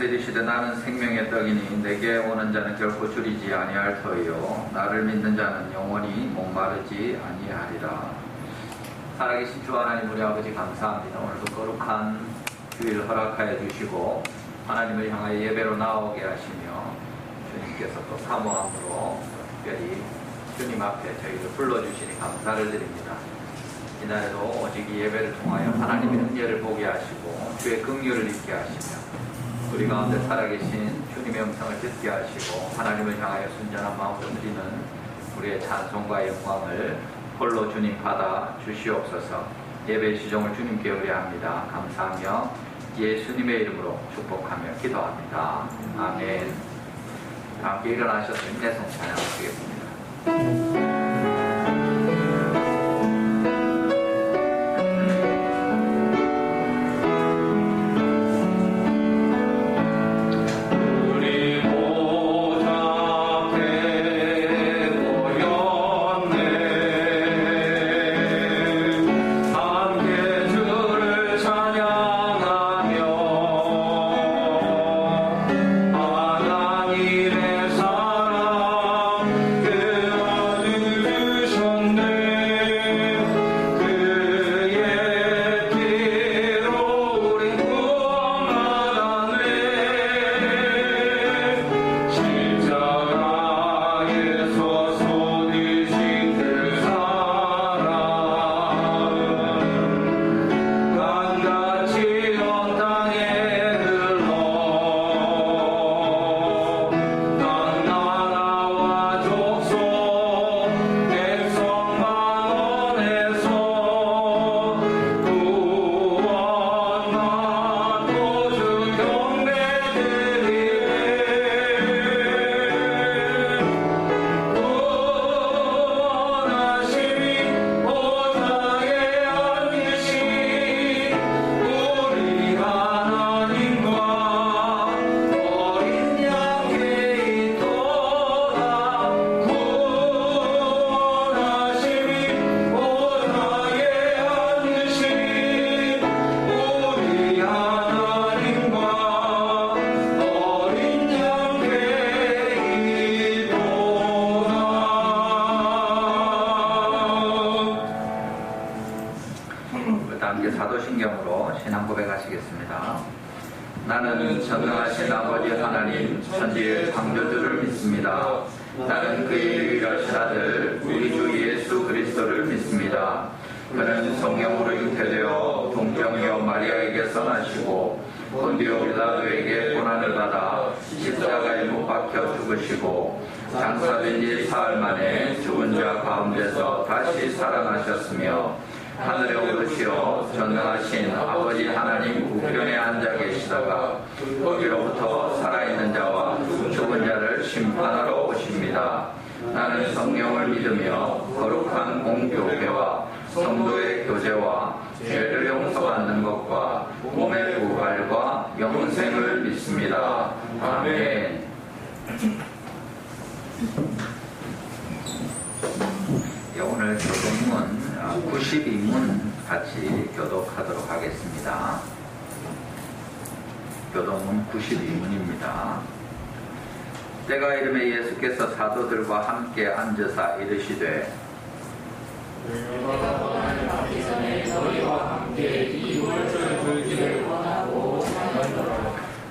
이르시되 나는 생명의 떡이니 내게 오는 자는 결코 줄이지 아니할 터이요 나를 믿는 자는 영원히 목마르지 아니하리라. 살아계신 주 하나님 우리 아버지 감사합니다. 오늘도 거룩한 주일 허락하여 주시고 하나님을 향하여 예배로 나오게 하시며 주님께서 또 사모함으로 특별히 주님 앞에 저희를 불러주시니 감사를 드립니다. 이날에도 오직 이 예배를 통하여 하나님의 은혜를 보게 하시고 주의 긍휼을 잊게 하시며 우리 가운데 살아계신 주님의 음성을 듣게 하시고 하나님을 향하여 순전한 마음으로 드리는 우리의 찬송과 영광을 홀로 주님 받아 주시옵소서. 예배의 시종을 주님께 의뢰합니다. 감사하며 예수님의 이름으로 축복하며 기도합니다. 아멘. 함께 일어나셔서 인내성 찬양하시겠습니다. 사도신경으로 신앙 고백하시겠습니다. 나는 전능하신 아버지 하나님 천지의 창조주를 믿습니다. 나는 그의 유일하신 아들 우리 주 예수 그리스도를 믿습니다. 그는 성령으로 잉태되어 동정녀 마리아에게서 나시고 본디오 빌라도에게 고난을 받아 십자가에 못 박혀 죽으시고 장사된 지 사흘 만에 죽은 자 가운데서 다시 살아나셨으며 하늘에 오르시어 전능하신 아버지 하나님 우편에 앉아 계시다가 거기로부터 살아있는 자와 죽은 자를 심판하러 오십니다. 나는 성령을 믿으며 거룩한 공교회와 성도의 교제와 죄를 용서받는 것과 몸의 부활과 영생을 믿습니다. 아멘. 오늘 교독문 92문 같이 교독하도록 하겠습니다. 교독문 92문입니다. 때가 이름에 예수께서 사도들과 함께 앉으사 이르시되 내가 떠나는 가기 전에 너희와 함께 이 물줄 줄기를 원하고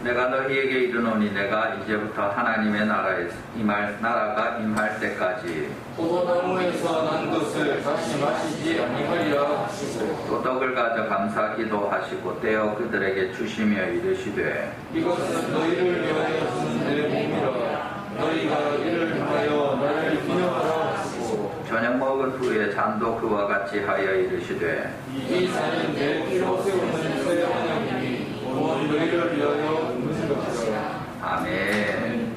내가 너희에게 이르노니 내가 이제부터 하나님의 나라가 임할 때까지 포도나무에서 난 것을 다시 마시지 아니하리라 하시고 또 떡을 가져 감사 기도하시고 떼어 그들에게 주시며 이르시되 이것은 너희를 위하여 주는 내 몸이라 너희가 이를 하여 나를 기념하라 하시고 저녁 먹은 후에 잔도 그와 같이 하여 이르시되 이 잔은 내 피로 세우는 새 언약이니 온 너희를 위하여 붓는 것이라. 아멘.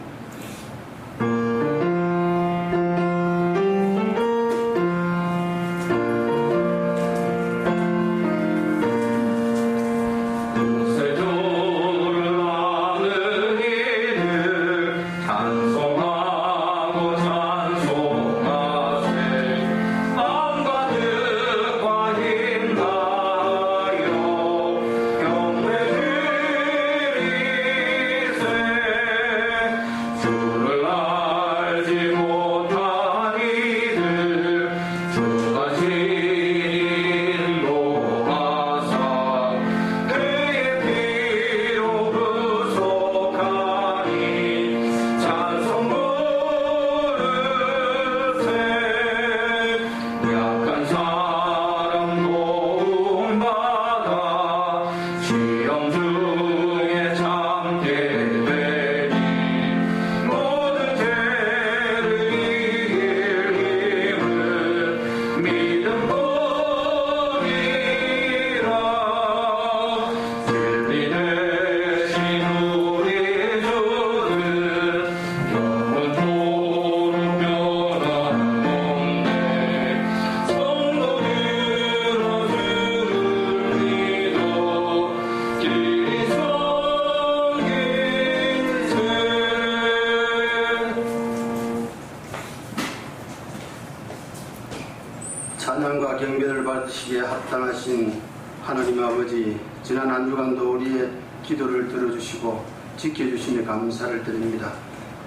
힘 다하여 경배드리 받으시기에 합당하신 하나님 아버지, 지난 한 주간도 우리의 기도를 들어주시고 지켜주심에 감사를 드립니다.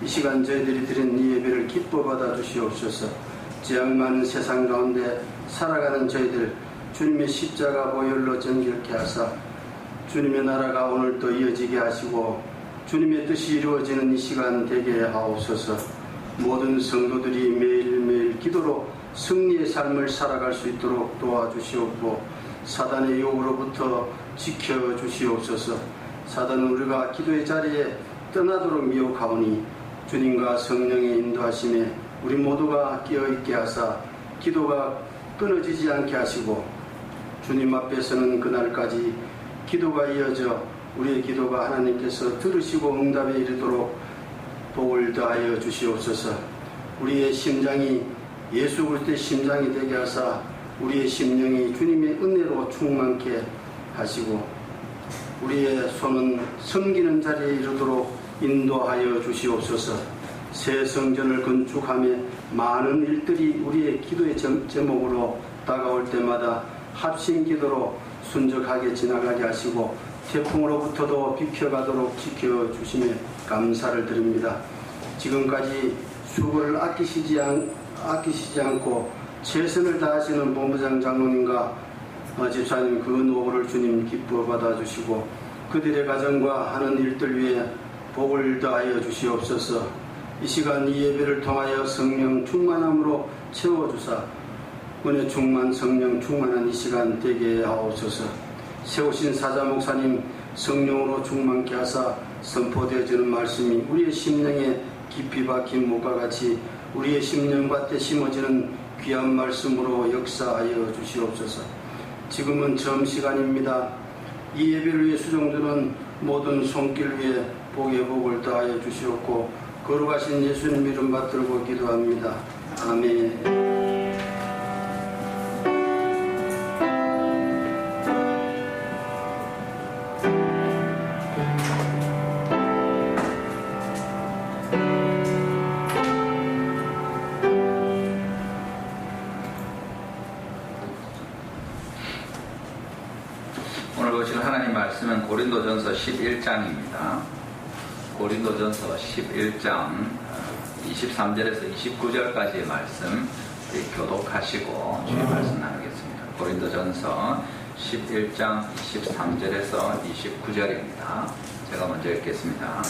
이 시간 저희들이 드린 이 예배를 기뻐 받아 주시옵소서. 지향 많은 세상 가운데 살아가는 저희들 주님의 십자가 보혈로 정결케 하사 주님의 나라가 오늘도 이어지게 하시고 주님의 뜻이 이루어지는 이 시간 되게 하옵소서. 모든 성도들이 매일매일 기도로 승리의 삶을 살아갈 수 있도록 도와주시옵고 사단의 유혹으로부터 지켜주시옵소서. 사단은 우리가 기도의 자리에 떠나도록 미혹하오니 주님과 성령의 인도하심에 우리 모두가 깨어있게 하사 기도가 끊어지지 않게 하시고 주님 앞에서는 그날까지 기도가 이어져 우리의 기도가 하나님께서 들으시고 응답에 이르도록 복을 더하여 주시옵소서. 우리의 심장이 예수 그리스도의 심장이 되게 하사 우리의 심령이 주님의 은혜로 충만케 하시고 우리의 손은 섬기는 자리에 이르도록 인도하여 주시옵소서. 새 성전을 건축하며 많은 일들이 우리의 기도의 제목으로 다가올 때마다 합심 기도로 순적하게 지나가게 하시고 태풍으로부터도 비켜가도록 지켜주심에 감사를 드립니다. 지금까지 수고를 아끼시지 않고 최선을 다하시는 본부장 장로님과 집사님 그 노고를 주님 기뻐 받아주시고 그들의 가정과 하는 일들 위해 복을 더하여 주시옵소서. 이 시간 이 예배를 통하여 성령 충만함으로 채워주사 은혜 충만 성령 충만한 이 시간 되게 하옵소서. 세우신 사자 목사님 성령으로 충만케 하사 선포되어지는 말씀이 우리의 심령에 깊이 박힌 목과 같이 우리의 심령밭에 심어지는 귀한 말씀으로 역사하여 주시옵소서. 지금은 점시간입니다. 이 예배를 위해 수종드는 모든 손길 위에 복의 복을 더하여 주시옵고 거룩하신 예수님 이름 받들고 기도합니다. 아멘. 오늘 보실 하나님 말씀은 고린도전서 11장입니다. 고린도전서 11장 23절에서 29절까지의 말씀 교독하시고 주의 말씀 나누겠습니다. 고린도전서 11장 23절에서 29절입니다. 제가 먼저 읽겠습니다.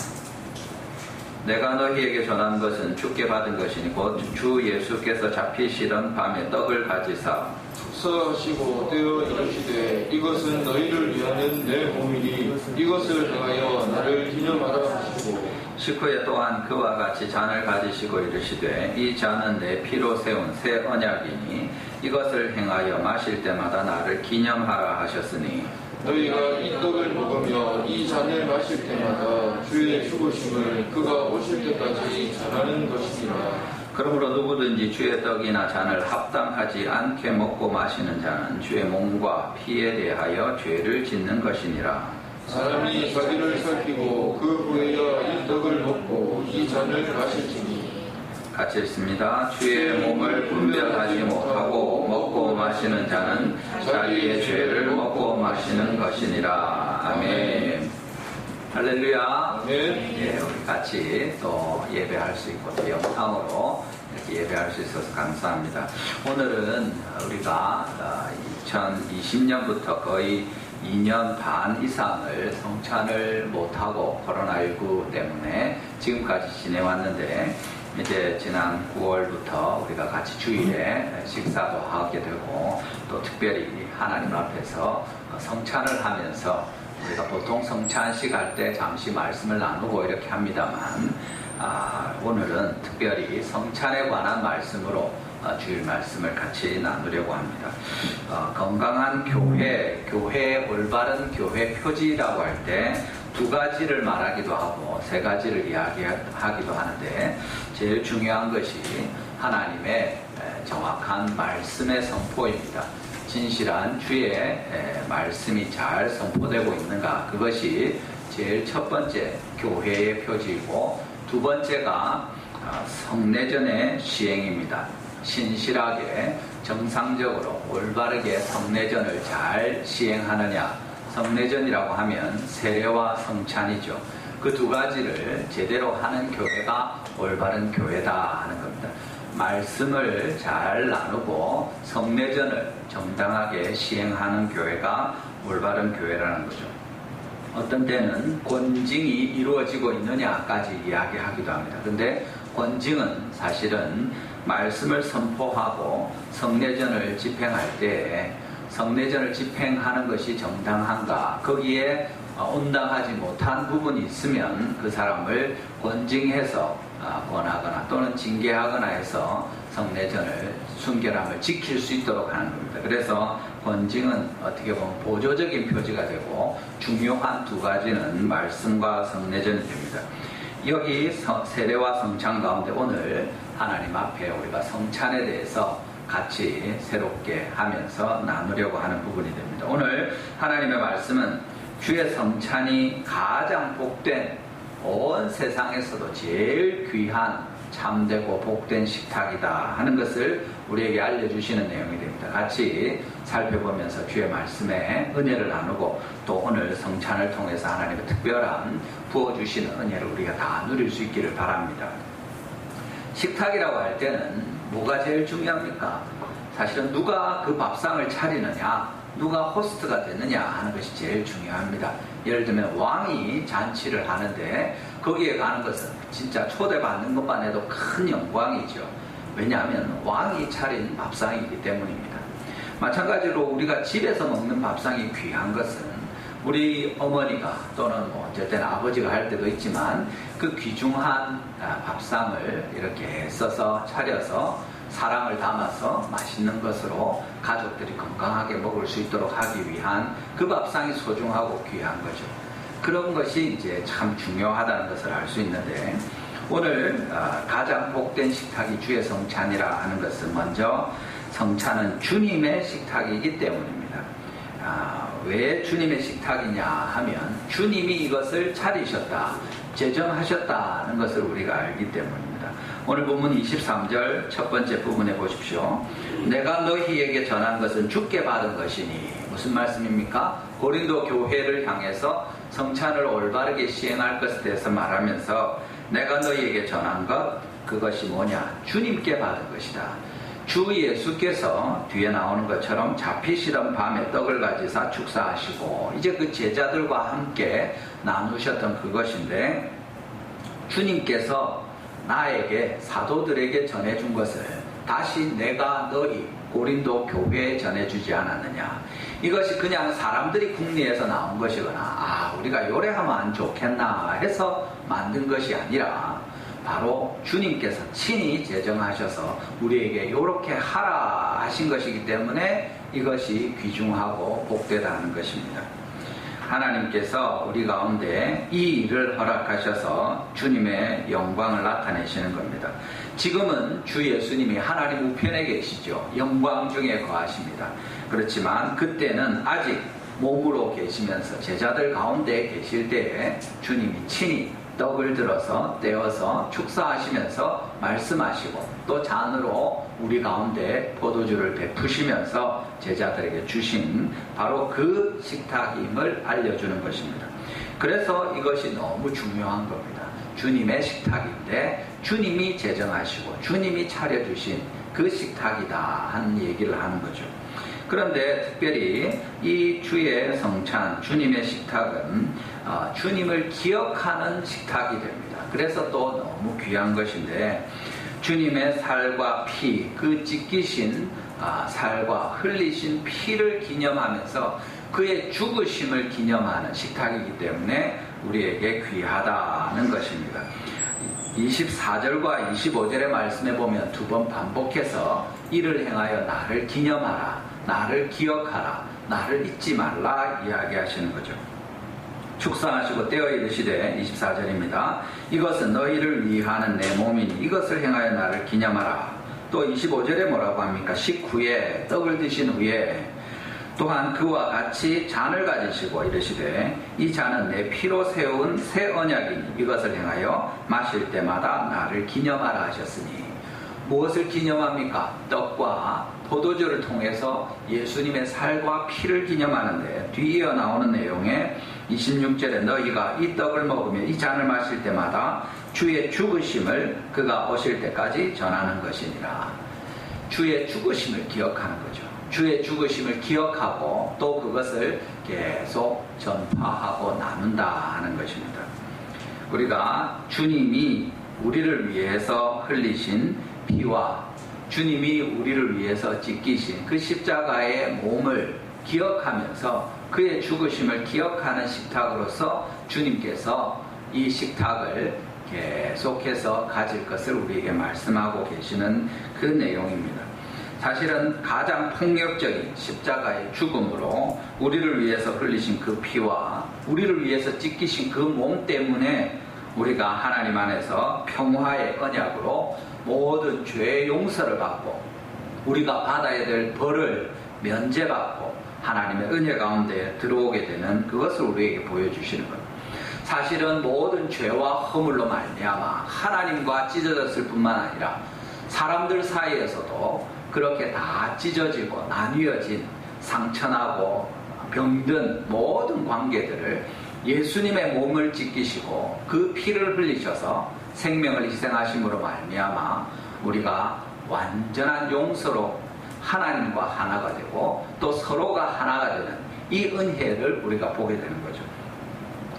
내가 너희에게 전한 것은 주께 받은 것이니 곧 주 예수께서 잡히시던 밤에 떡을 가지사 축사하시고 떼어 이르시되 이것은 너희를 위하는 내 몸이니 이것을 행하여 나를 기념하라 하시고 식후에 또한 그와 같이 잔을 가지시고 이르시되 이 잔은 내 피로 세운 새 언약이니 이것을 행하여 마실 때마다 나를 기념하라 하셨으니 너희가 이 떡을 먹으며 이 잔을 마실 때마다 주의 죽으심을 그가 오실 때까지 전하는 것이니라. 그러므로 누구든지 주의 떡이나 잔을 합당하지 않게 먹고 마시는 자는 주의 몸과 피에 대하여 죄를 짓는 것이니라. 사람이 자기를 살피고 그 후에야 이 떡을 먹고 이 잔을 마실지니. 같이 읽습니다. 주의 몸을 분별하지 못하고 먹고 마시는 자는 자기의 죄를 먹고 마시는 것이니라. 아멘. 할렐루야. 네. 예, 우리 같이 또 예배할 수 있고 또 영상으로 이렇게 예배할 수 있어서 감사합니다. 오늘은 우리가 2020년부터 거의 2년 반 이상을 성찬을 못하고 코로나19 때문에 지금까지 지내왔는데 이제 지난 9월부터 우리가 같이 주일에 식사도 하게 되고 또 특별히 하나님 앞에서 성찬을 하면서 우리가 보통 성찬식 할 때 잠시 말씀을 나누고 이렇게 합니다만 오늘은 특별히 성찬에 관한 말씀으로 주일 말씀을 같이 나누려고 합니다. 건강한 교회의 올바른 교회 표지라고 할 때 두 가지를 말하기도 하고 세 가지를 이야기하기도 하는데 제일 중요한 것이 하나님의 정확한 말씀의 선포입니다. 진실한 주의 말씀이 잘 선포되고 있는가, 그것이 제일 첫 번째 교회의 표지이고 두 번째가 성례전의 시행입니다. 신실하게 정상적으로 올바르게 성례전을 잘 시행하느냐. 성례전이라고 하면 세례와 성찬이죠. 그 두 가지를 제대로 하는 교회가 올바른 교회다 하는 겁니다. 말씀을 잘 나누고 성례전을 정당하게 시행하는 교회가 올바른 교회라는 거죠. 어떤 때는 권징이 이루어지고 있느냐까지 이야기하기도 합니다. 근데 권징은 사실은 말씀을 선포하고 성례전을 집행할 때 성례전을 집행하는 것이 정당한가, 거기에 온당하지 못한 부분이 있으면 그 사람을 권징해서 권하거나 또는 징계하거나 해서 성례전을 순결함을 지킬 수 있도록 하는 겁니다. 그래서 권징은 어떻게 보면 보조적인 표지가 되고 중요한 두 가지는 말씀과 성례전이 됩니다. 여기 세례와 성찬 가운데 오늘 하나님 앞에 우리가 성찬에 대해서 같이 새롭게 하면서 나누려고 하는 부분이 됩니다. 오늘 하나님의 말씀은 주의 성찬이 가장 복된, 온 세상에서도 제일 귀한 참되고 복된 식탁이다 하는 것을 우리에게 알려주시는 내용이 됩니다. 같이 살펴보면서 주의 말씀에 은혜를 나누고 또 오늘 성찬을 통해서 하나님의 특별한 부어주시는 은혜를 우리가 다 누릴 수 있기를 바랍니다. 식탁이라고 할 때는 뭐가 제일 중요합니까? 사실은 누가 그 밥상을 차리느냐, 누가 호스트가 되느냐 하는 것이 제일 중요합니다. 예를 들면 왕이 잔치를 하는데 거기에 가는 것은 진짜 초대받는 것만 해도 큰 영광이죠. 왜냐하면 왕이 차린 밥상이기 때문입니다. 마찬가지로 우리가 집에서 먹는 밥상이 귀한 것은 우리 어머니가 또는 어쨌든 아버지가 할 때도 있지만 그 귀중한 밥상을 이렇게 써서 차려서 사랑을 담아서 맛있는 것으로 가족들이 건강하게 먹을 수 있도록 하기 위한 그 밥상이 소중하고 귀한 거죠. 그런 것이 이제 참 중요하다는 것을 알 수 있는데 오늘 가장 복된 식탁이 주의 성찬이라 하는 것은 먼저 성찬은 주님의 식탁이기 때문입니다. 왜 주님의 식탁이냐 하면 주님이 이것을 차리셨다, 제정하셨다는 것을 우리가 알기 때문입니다. 오늘 본문 23절 첫 번째 부분에 보십시오. 내가 너희에게 전한 것은 주께 받은 것이니, 무슨 말씀입니까? 고린도 교회를 향해서 성찬을 올바르게 시행할 것에 대해서 말하면서 내가 너희에게 전한 것, 그것이 뭐냐? 주님께 받은 것이다. 주 예수께서 뒤에 나오는 것처럼 잡히시던 밤에 떡을 가지사 축사하시고 이제 그 제자들과 함께 나누셨던 그것인데, 주님께서 나에게, 사도들에게 전해준 것을 다시 내가 너희 고린도 교회에 전해주지 않았느냐. 이것이 그냥 사람들이 궁리에서 나온 것이거나 우리가 요래하면 안 좋겠나 해서 만든 것이 아니라 바로 주님께서 친히 제정하셔서 우리에게 요렇게 하라 하신 것이기 때문에 이것이 귀중하고 복되다는 것입니다. 하나님께서 우리 가운데 이 일을 허락하셔서 주님의 영광을 나타내시는 겁니다. 지금은 주 예수님이 하나님 우편에 계시죠. 영광 중에 거하십니다. 그렇지만 그때는 아직 몸으로 계시면서 제자들 가운데 계실 때에 주님이 친히 떡을 들어서 떼어서 축사하시면서 말씀하시고 또 잔으로 우리 가운데 포도주를 베푸시면서 제자들에게 주신 바로 그 식탁임을 알려주는 것입니다. 그래서 이것이 너무 중요한 겁니다. 주님의 식탁인데 주님이 제정하시고 주님이 차려주신 그 식탁이다 하는 얘기를 하는 거죠. 그런데 특별히 이 주의 성찬, 주님의 식탁은 주님을 기억하는 식탁이 됩니다. 그래서 또 너무 귀한 것인데 주님의 살과 피, 그 찢기신 살과 흘리신 피를 기념하면서 그의 죽으심을 기념하는 식탁이기 때문에 우리에게 귀하다는 것입니다. 24절과 25절의 말씀에 보면 두 번 반복해서 이를 행하여 나를 기념하라, 나를 기억하라, 나를 잊지 말라 이야기하시는 거죠. 축사하시고 떼어 이르시되 24절입니다. 이것은 너희를 위하는 내 몸이니 이것을 행하여 나를 기념하라. 또 25절에 뭐라고 합니까? 식후에 떡을 드신 후에 또한 그와 같이 잔을 가지시고 이르시되 이 잔은 내 피로 세운 새 언약이니 이것을 행하여 마실 때마다 나를 기념하라 하셨으니 무엇을 기념합니까? 떡과 포도주를 통해서 예수님의 살과 피를 기념하는데 뒤이어 나오는 내용에 26절에 너희가 이 떡을 먹으며 이 잔을 마실 때마다 주의 죽으심을 그가 오실 때까지 전하는 것이니라. 주의 죽으심을 기억하는 거죠. 주의 죽으심을 기억하고 또 그것을 계속 전파하고 나눈다 하는 것입니다. 우리가 주님이 우리를 위해서 흘리신 피와 주님이 우리를 위해서 찢기신 그 십자가의 몸을 기억하면서 그의 죽으심을 기억하는 식탁으로서 주님께서 이 식탁을 계속해서 가질 것을 우리에게 말씀하고 계시는 그 내용입니다. 사실은 가장 폭력적인 십자가의 죽음으로 우리를 위해서 흘리신 그 피와 우리를 위해서 찢기신 그 몸 때문에 우리가 하나님 안에서 평화의 언약으로 모든 죄의 용서를 받고 우리가 받아야 될 벌을 면제받고 하나님의 은혜 가운데 들어오게 되는 그것을 우리에게 보여주시는 것. 사실은 모든 죄와 허물로 말미암아 하나님과 찢어졌을 뿐만 아니라 사람들 사이에서도 그렇게 다 찢어지고 나뉘어진 상처나고 병든 모든 관계들을 예수님의 몸을 찢기시고 그 피를 흘리셔서 생명을 희생하심으로 말미암아 우리가 완전한 용서로 하나님과 하나가 되고 또 서로가 하나가 되는 이 은혜를 우리가 보게 되는 거죠.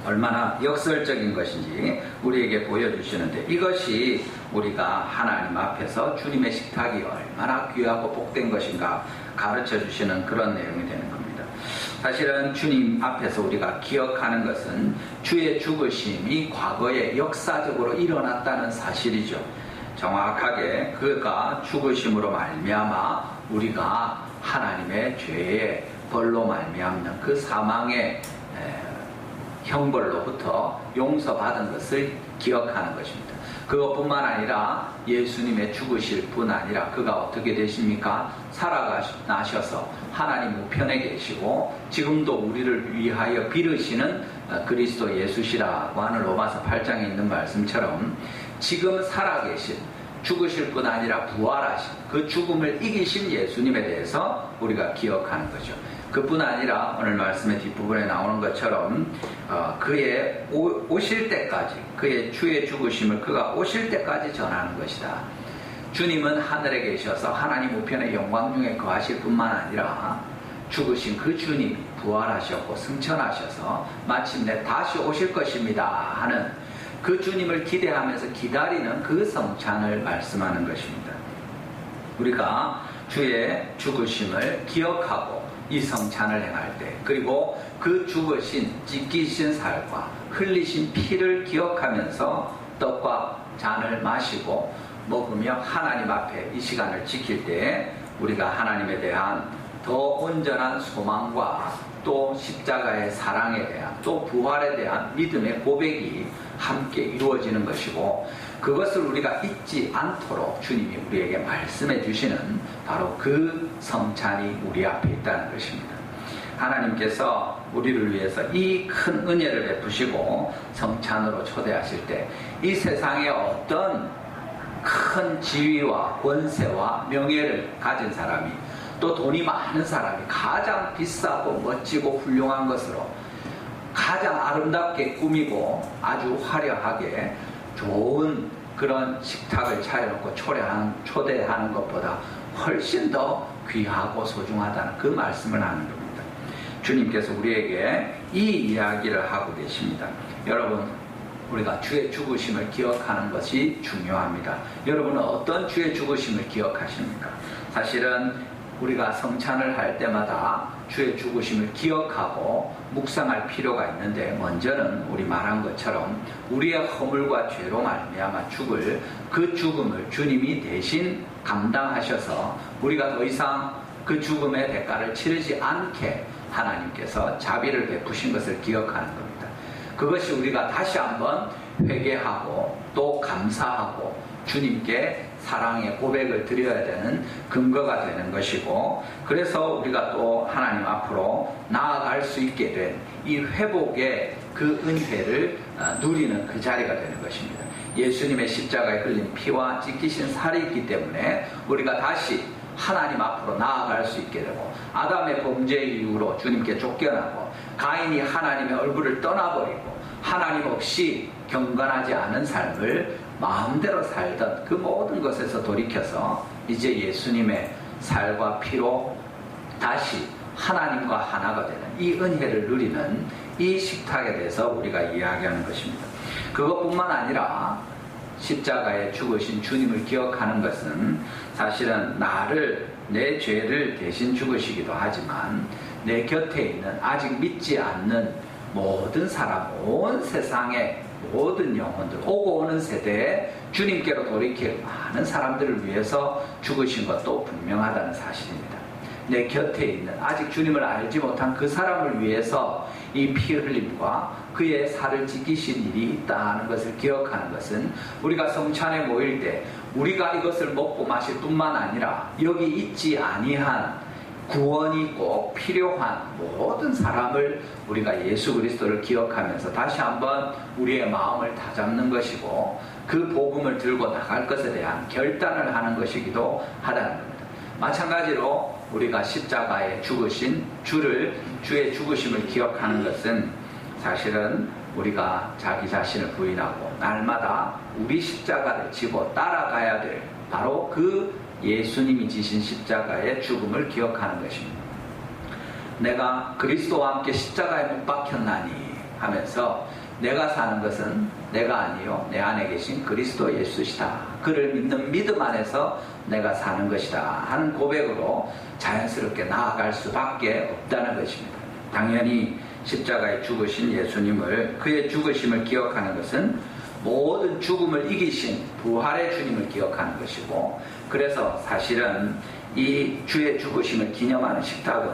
얼마나 역설적인 것인지 우리에게 보여주시는데 이것이 우리가 하나님 앞에서 주님의 식탁이 얼마나 귀하고 복된 것인가 가르쳐 주시는 그런 내용이 되는 겁니다. 사실은 주님 앞에서 우리가 기억하는 것은 주의 죽으심이 과거에 역사적으로 일어났다는 사실이죠. 정확하게 그가 죽으심으로 말미암아 우리가 하나님의 죄의 벌로 말미암는 그 사망의 형벌로부터 용서받은 것을 기억하는 것입니다. 그것뿐만 아니라 예수님의 죽으실 뿐 아니라 그가 어떻게 되십니까? 살아나셔서 하나님 우편에 계시고 지금도 우리를 위하여 빌으시는 그리스도 예수시라고 하는 로마서 8장에 있는 말씀처럼 지금 살아계신 죽으실 뿐 아니라 부활하신 그 죽음을 이기신 예수님에 대해서 우리가 기억하는 거죠. 그뿐 아니라 오늘 말씀의 뒷부분에 나오는 것처럼 그의 오실 때까지 그의 주의 죽으심을 그가 오실 때까지 전하는 것이다. 주님은 하늘에 계셔서 하나님 우편의 영광 중에 거하실 뿐만 아니라 죽으신 그 주님이 부활하셨고 승천하셔서 마침내 다시 오실 것입니다 하는 그 주님을 기대하면서 기다리는 그 성찬을 말씀하는 것입니다. 우리가 주의 죽으심을 기억하고 이 성찬을 행할 때 그리고 그 죽으신 찢기신 살과 흘리신 피를 기억하면서 떡과 잔을 마시고 먹으며 하나님 앞에 이 시간을 지킬 때 우리가 하나님에 대한 더 온전한 소망과 또 십자가의 사랑에 대한 또 부활에 대한 믿음의 고백이 함께 이루어지는 것이고 그것을 우리가 잊지 않도록 주님이 우리에게 말씀해 주시는 바로 그 성찬이 우리 앞에 있다는 것입니다. 하나님께서 우리를 위해서 이 큰 은혜를 베푸시고 성찬으로 초대하실 때 이 세상에 어떤 큰 지위와 권세와 명예를 가진 사람이 또 돈이 많은 사람이 가장 비싸고 멋지고 훌륭한 것으로 가장 아름답게 꾸미고 아주 화려하게 좋은 그런 식탁을 차려놓고 초대하는 것보다 훨씬 더 귀하고 소중하다는 그 말씀을 하는 겁니다. 주님께서 우리에게 이 이야기를 하고 계십니다. 여러분, 우리가 주의 죽으심을 기억하는 것이 중요합니다. 여러분은 어떤 주의 죽으심을 기억하십니까? 사실은 우리가 성찬을 할 때마다 주의 죽으심을 기억하고 묵상할 필요가 있는데 먼저는 우리 말한 것처럼 우리의 허물과 죄로 말미암아 죽을 그 죽음을 주님이 대신 감당하셔서 우리가 더 이상 그 죽음의 대가를 치르지 않게 하나님께서 자비를 베푸신 것을 기억하는 겁니다. 그것이 우리가 다시 한번 회개하고 또 감사하고 주님께 사랑의 고백을 드려야 되는 근거가 되는 것이고 그래서 우리가 또 하나님 앞으로 나아갈 수 있게 된 이 회복의 그 은혜를 누리는 그 자리가 되는 것입니다. 예수님의 십자가에 흘린 피와 찢기신 살이 있기 때문에 우리가 다시 하나님 앞으로 나아갈 수 있게 되고, 아담의 범죄 이후로 주님께 쫓겨나고, 가인이 하나님의 얼굴을 떠나버리고 하나님 없이 경건하지 않은 삶을 마음대로 살던 그 모든 것에서 돌이켜서 이제 예수님의 살과 피로 다시 하나님과 하나가 되는 이 은혜를 누리는 이 식탁에 대해서 우리가 이야기하는 것입니다. 그것뿐만 아니라 십자가에 죽으신 주님을 기억하는 것은 사실은 내 죄를 대신 죽으시기도 하지만 내 곁에 있는 아직 믿지 않는 모든 사람, 온 세상의 모든 영혼들, 오고 오는 세대에 주님께로 돌이킬 많은 사람들을 위해서 죽으신 것도 분명하다는 사실입니다. 내 곁에 있는 아직 주님을 알지 못한 그 사람을 위해서 이 피 흘림과 그의 살을 지키신 일이 있다는 것을 기억하는 것은 우리가 성찬에 모일 때 우리가 이것을 먹고 마실 뿐만 아니라 여기 있지 아니한 구원이 꼭 필요한 모든 사람을 우리가 예수 그리스도를 기억하면서 다시 한번 우리의 마음을 다잡는 것이고, 그 복음을 들고 나갈 것에 대한 결단을 하는 것이기도 하다는 겁니다. 마찬가지로 우리가 십자가에 죽으신 주의 죽으심을 기억하는 것은 사실은 우리가 자기 자신을 부인하고 날마다 우리 십자가를 지고 따라가야 될 바로 그 예수님이 지신 십자가의 죽음을 기억하는 것입니다. 내가 그리스도와 함께 십자가에 못 박혔나니 하면서 내가 사는 것은 내가 아니요 내 안에 계신 그리스도 예수시다. 그를 믿는 믿음 안에서 내가 사는 것이다 하는 고백으로 자연스럽게 나아갈 수밖에 없다는 것입니다. 당연히 십자가에 죽으신 예수님을, 그의 죽으심을 기억하는 것은 모든 죽음을 이기신 부활의 주님을 기억하는 것이고, 그래서 사실은 이 주의 죽으심을 기념하는 식탁은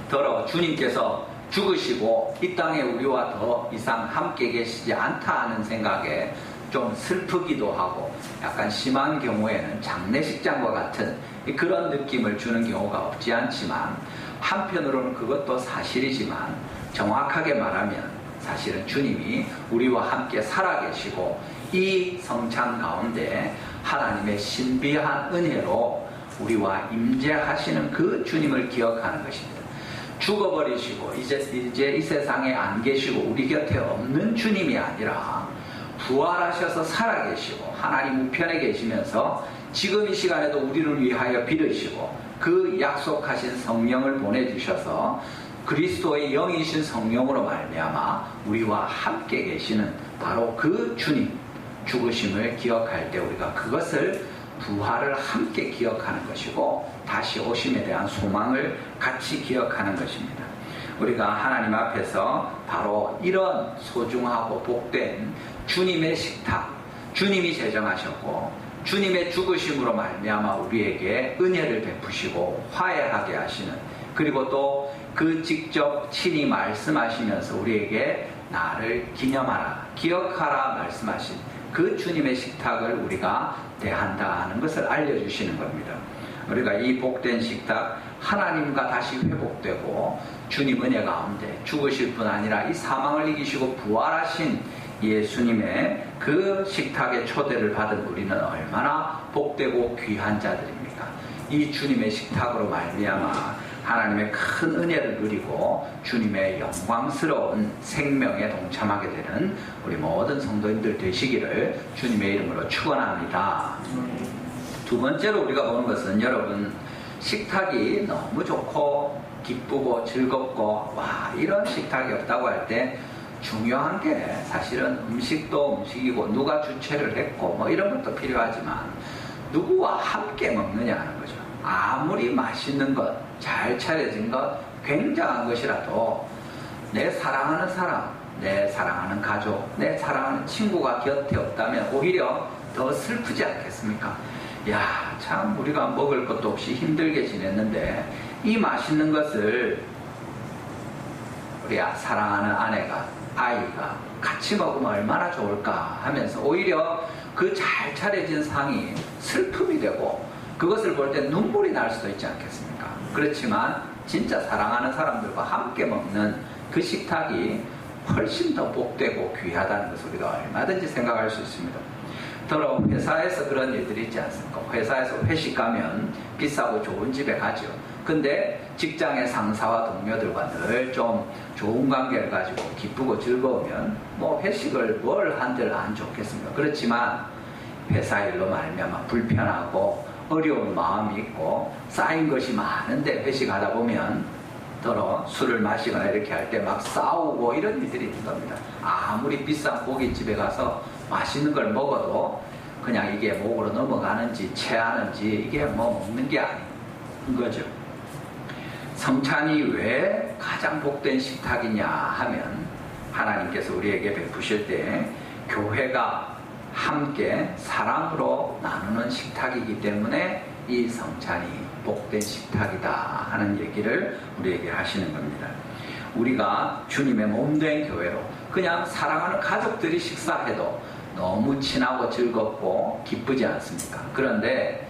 더러 주님께서 죽으시고 이 땅에 우리와 더 이상 함께 계시지 않다 하는 생각에 좀 슬프기도 하고, 약간 심한 경우에는 장례식장과 같은 그런 느낌을 주는 경우가 없지 않지만, 한편으로는 그것도 사실이지만 정확하게 말하면 사실은 주님이 우리와 함께 살아계시고 이 성찬 가운데 하나님의 신비한 은혜로 우리와 임재하시는 그 주님을 기억하는 것입니다. 죽어버리시고 이제 이 세상에 안 계시고 우리 곁에 없는 주님이 아니라 부활하셔서 살아계시고 하나님 우편에 계시면서 지금 이 시간에도 우리를 위하여 빌으시고 그 약속하신 성령을 보내주셔서 그리스도의 영이신 성령으로 말미암아 우리와 함께 계시는 바로 그 주님 죽으심을 기억할 때 우리가 그것을 부활을 함께 기억하는 것이고 다시 오심에 대한 소망을 같이 기억하는 것입니다. 우리가 하나님 앞에서 바로 이런 소중하고 복된 주님의 식탁, 주님이 제정하셨고 주님의 죽으심으로 말미암아 우리에게 은혜를 베푸시고 화해하게 하시는, 그리고 또 그 직접 친히 말씀하시면서 우리에게 나를 기념하라, 기억하라 말씀하신 그 주님의 식탁을 우리가 대한다는 것을 알려주시는 겁니다. 우리가 이 복된 식탁, 하나님과 다시 회복되고 주님 은혜 가운데 죽으실 뿐 아니라 이 사망을 이기시고 부활하신 예수님의 그 식탁의 초대를 받은 우리는 얼마나 복되고 귀한 자들입니까? 이 주님의 식탁으로 말미암아 하나님의 큰 은혜를 누리고 주님의 영광스러운 생명에 동참하게 되는 우리 모든 성도님들 되시기를 주님의 이름으로 축원합니다. 두 번째로 우리가 보는 것은, 여러분, 식탁이 너무 좋고 기쁘고 즐겁고 와 이런 식탁이 없다고 할 때 중요한 게 사실은 음식도 음식이고 누가 주최를 했고 뭐 이런 것도 필요하지만 누구와 함께 먹느냐는 거죠. 아무리 맛있는 것, 잘 차려진 것, 굉장한 것이라도 내 사랑하는 사람, 내 사랑하는 가족, 내 사랑하는 친구가 곁에 없다면 오히려 더 슬프지 않겠습니까? 야, 참 우리가 먹을 것도 없이 힘들게 지냈는데 이 맛있는 것을 우리 사랑하는 아내가, 아이가 같이 먹으면 얼마나 좋을까 하면서 오히려 그 잘 차려진 상이 슬픔이 되고 그것을 볼 때 눈물이 날 수도 있지 않겠습니까? 그렇지만 진짜 사랑하는 사람들과 함께 먹는 그 식탁이 훨씬 더 복되고 귀하다는 것을 우리가 얼마든지 생각할 수 있습니다. 더러 회사에서 그런 일들이 있지 않습니까? 회사에서 회식 가면 비싸고 좋은 집에 가죠. 근데 직장의 상사와 동료들과 늘 좀 좋은 관계를 가지고 기쁘고 즐거우면 뭐 회식을 뭘 한들 안 좋겠습니까? 그렇지만 회사 일로 말미암아 불편하고 어려운 마음이 있고 쌓인 것이 많은데 회식하다 보면 더러 술을 마시거나 이렇게 할 때 막 싸우고 이런 일들이 있는 겁니다. 아무리 비싼 고깃집에 가서 맛있는 걸 먹어도 그냥 이게 목으로 넘어가는지 체하는지 이게 뭐 먹는 게 아닌 거죠. 성찬이 왜 가장 복된 식탁이냐 하면 하나님께서 우리에게 베푸실 때 교회가 함께 사랑으로 나누는 식탁이기 때문에 이 성찬이 복된 식탁이다 하는 얘기를 우리에게 하시는 겁니다. 우리가 주님의 몸된 교회로 그냥 사랑하는 가족들이 식사해도 너무 친하고 즐겁고 기쁘지 않습니까? 그런데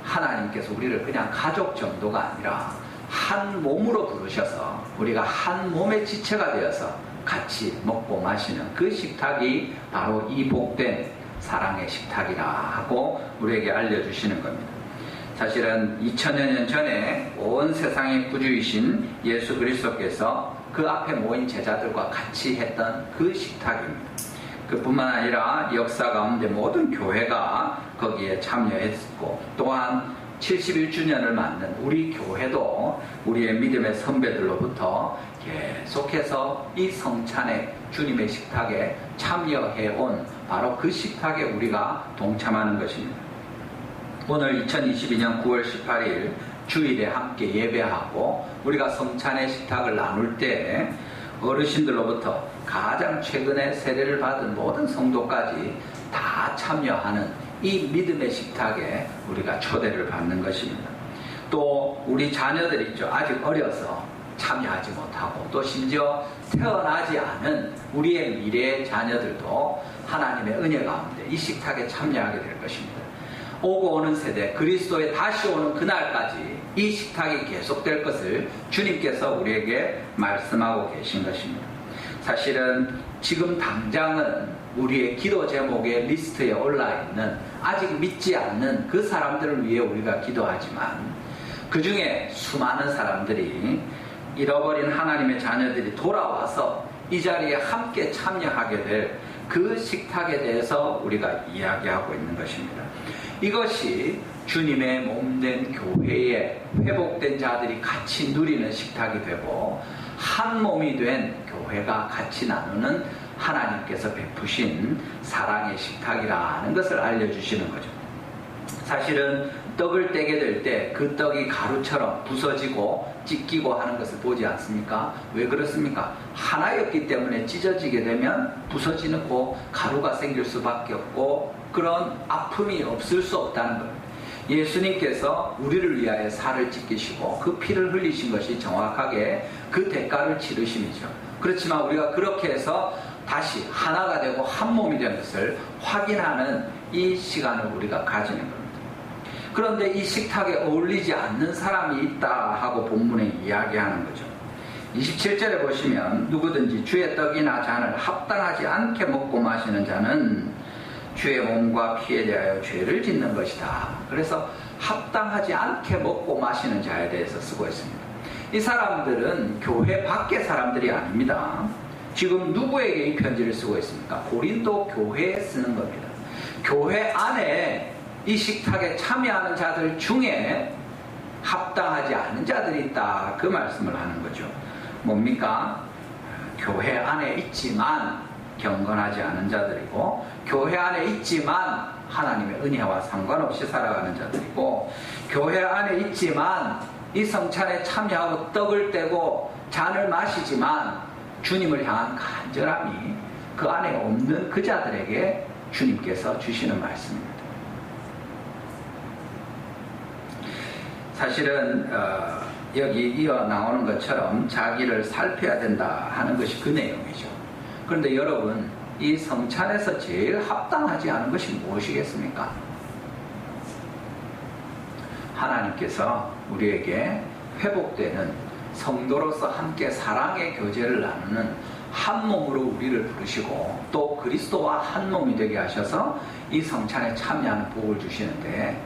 하나님께서 우리를 그냥 가족 정도가 아니라 한 몸으로 부르셔서 우리가 한 몸의 지체가 되어서 같이 먹고 마시는 그 식탁이 바로 이 복된 사랑의 식탁이라 하고 우리에게 알려주시는 겁니다. 사실은 2000여 년 전에 온 세상의 구주이신 예수 그리스도께서 그 앞에 모인 제자들과 같이 했던 그 식탁입니다. 그뿐만 아니라 역사 가운데 모든 교회가 거기에 참여했고 또한 71주년을 맞는 우리 교회도 우리의 믿음의 선배들로부터 계속해서 이 성찬의 주님의 식탁에 참여해온 바로 그 식탁에 우리가 동참하는 것입니다. 오늘 2022년 9월 18일 주일에 함께 예배하고 우리가 성찬의 식탁을 나눌 때 어르신들로부터 가장 최근에 세례를 받은 모든 성도까지 다 참여하는 이 믿음의 식탁에 우리가 초대를 받는 것입니다. 또 우리 자녀들 있죠. 아직 어려서 참여하지 못하고 또 심지어 태어나지 않은 우리의 미래의 자녀들도 하나님의 은혜 가운데 이 식탁에 참여하게 될 것입니다. 오고 오는 세대 그리스도의 다시 오는 그날까지 이 식탁이 계속될 것을 주님께서 우리에게 말씀하고 계신 것입니다. 사실은 지금 당장은 우리의 기도 제목의 리스트에 올라있는 아직 믿지 않는 그 사람들을 위해 우리가 기도하지만 그 중에 수많은 사람들이 잃어버린 하나님의 자녀들이 돌아와서 이 자리에 함께 참여하게 될 그 식탁에 대해서 우리가 이야기하고 있는 것입니다. 이것이 주님의 몸된 교회에 회복된 자들이 같이 누리는 식탁이 되고 한 몸이 된 교회가 같이 나누는 하나님께서 베푸신 사랑의 식탁이라는 것을 알려주시는 거죠. 사실은 떡을 떼게 될 때 그 떡이 가루처럼 부서지고 찢기고 하는 것을 보지 않습니까? 왜 그렇습니까? 하나였기 때문에 찢어지게 되면 부서지고 가루가 생길 수밖에 없고 그런 아픔이 없을 수 없다는 겁니다. 예수님께서 우리를 위하여 살을 찢기시고 그 피를 흘리신 것이 정확하게 그 대가를 치르심이죠. 그렇지만 우리가 그렇게 해서 다시 하나가 되고 한 몸이 된 것을 확인하는 이 시간을 우리가 가지는 겁니다. 그런데 이 식탁에 어울리지 않는 사람이 있다 하고 본문에 이야기하는 거죠. 27절에 보시면 누구든지 주의 떡이나 잔을 합당하지 않게 먹고 마시는 자는 주의 몸과 피에 대하여 죄를 짓는 것이다. 그래서 합당하지 않게 먹고 마시는 자에 대해서 쓰고 있습니다. 이 사람들은 교회 밖의 사람들이 아닙니다. 지금 누구에게 이 편지를 쓰고 있습니까? 고린도 교회에 쓰는 겁니다. 교회 안에 이 식탁에 참여하는 자들 중에 합당하지 않은 자들이 있다. 그 말씀을 하는 거죠. 뭡니까? 교회 안에 있지만 경건하지 않은 자들이고 교회 안에 있지만 하나님의 은혜와 상관없이 살아가는 자들이고 교회 안에 있지만 이 성찬에 참여하고 떡을 떼고 잔을 마시지만 주님을 향한 간절함이 그 안에 없는 그 자들에게 주님께서 주시는 말씀입니다. 사실은 여기 이어 나오는 것처럼 자기를 살펴야 된다 하는 것이 그 내용이죠. 그런데 여러분, 이 성찬에서 제일 합당하지 않은 것이 무엇이겠습니까? 하나님께서 우리에게 회복되는 성도로서 함께 사랑의 교제를 나누는 한 몸으로 우리를 부르시고 또 그리스도와 한 몸이 되게 하셔서 이 성찬에 참여하는 복을 주시는데,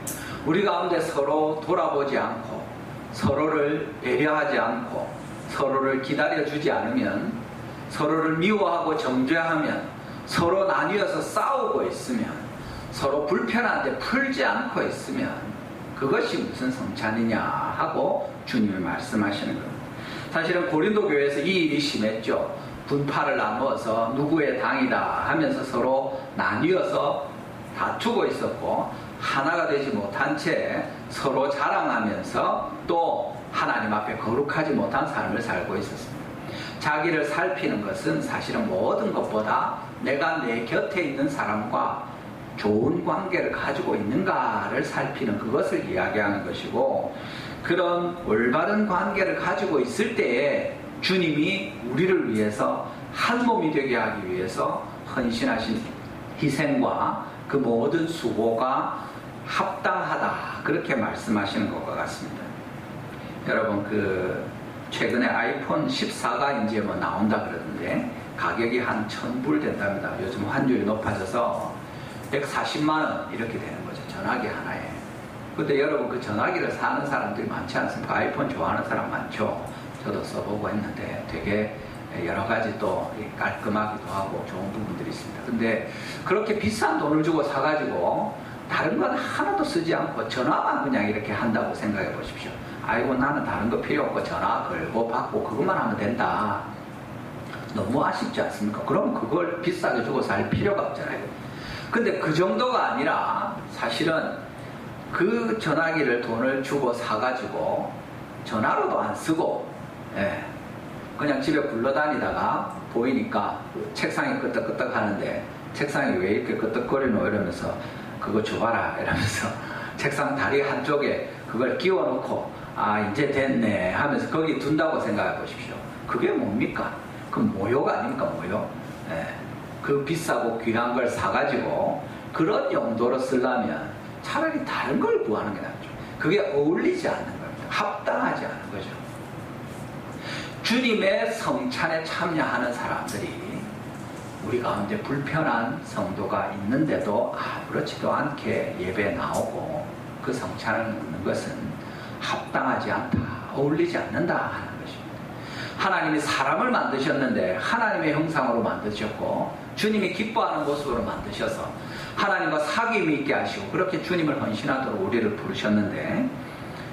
우리 가운데 서로 돌아보지 않고 서로를 배려하지 않고 서로를 기다려주지 않으면, 서로를 미워하고 정죄하면, 서로 나뉘어서 싸우고 있으면, 서로 불편한데 풀지 않고 있으면 그것이 무슨 성찬이냐 하고 주님이 말씀하시는 겁니다. 사실은 고린도 교회에서 이 일이 심했죠. 분파를 나누어서 누구의 당이다 하면서 서로 나뉘어서 다투고 있었고, 하나가 되지 못한 채 서로 자랑하면서 또 하나님 앞에 거룩하지 못한 삶을 살고 있었습니다. 자기를 살피는 것은 사실은 모든 것보다 내가 내 곁에 있는 사람과 좋은 관계를 가지고 있는가를 살피는 그것을 이야기하는 것이고, 그런 올바른 관계를 가지고 있을 때에 주님이 우리를 위해서 한 몸이 되게 하기 위해서 헌신하신 희생과 그 모든 수고가 합당하다, 그렇게 말씀하시는 것과 같습니다. 여러분, 최근에 아이폰 14가 이제 나온다 그러는데 가격이 한 1,000불 된답니다. 요즘 환율이 높아져서 140만원 이렇게 되는 거죠, 전화기 하나에. 근데 여러분, 그 전화기를 사는 사람들이 많지 않습니까? 아이폰 좋아하는 사람 많죠. 저도 써보고 했는데 되게 여러 가지 또 깔끔하기도 하고 좋은 부분들이 있습니다. 근데 그렇게 비싼 돈을 주고 사가지고 다른 건 하나도 쓰지 않고 전화만 그냥 이렇게 한다고 생각해 보십시오. 아이고, 나는 다른 거 필요 없고 전화 걸고 받고 그것만 하면 된다. 너무 아쉽지 않습니까? 그럼 그걸 비싸게 주고 살 필요가 없잖아요. 근데 그 정도가 아니라 사실은 그 전화기를 돈을 주고 사가지고 전화로도 안 쓰고, 그냥 집에 굴러다니다가 보이니까 책상이 끄떡끄떡 하는데 책상이 왜 이렇게 끄떡거리노 이러면서 그거 줘봐라 이러면서 책상 다리 한쪽에 그걸 끼워놓고 이제 됐네 하면서 거기 둔다고 생각해 보십시오. 그게 뭡니까? 그 모욕 아닙니까? 모욕. 그 비싸고 귀한 걸 사가지고 그런 용도로 쓰려면 차라리 다른 걸 구하는 게 낫죠. 그게 어울리지 않는 겁니다. 합당하지 않은 거죠. 주님의 성찬에 참여하는 사람들이 우리 가운데 불편한 성도가 있는데도 아무렇지도 않게 예배에 나오고 그 성찬을 먹는 것은 합당하지 않다, 어울리지 않는다 하는 것입니다. 하나님이 사람을 만드셨는데 하나님의 형상으로 만드셨고 주님이 기뻐하는 모습으로 만드셔서 하나님과 사귐이 있게 하시고 그렇게 주님을 헌신하도록 우리를 부르셨는데,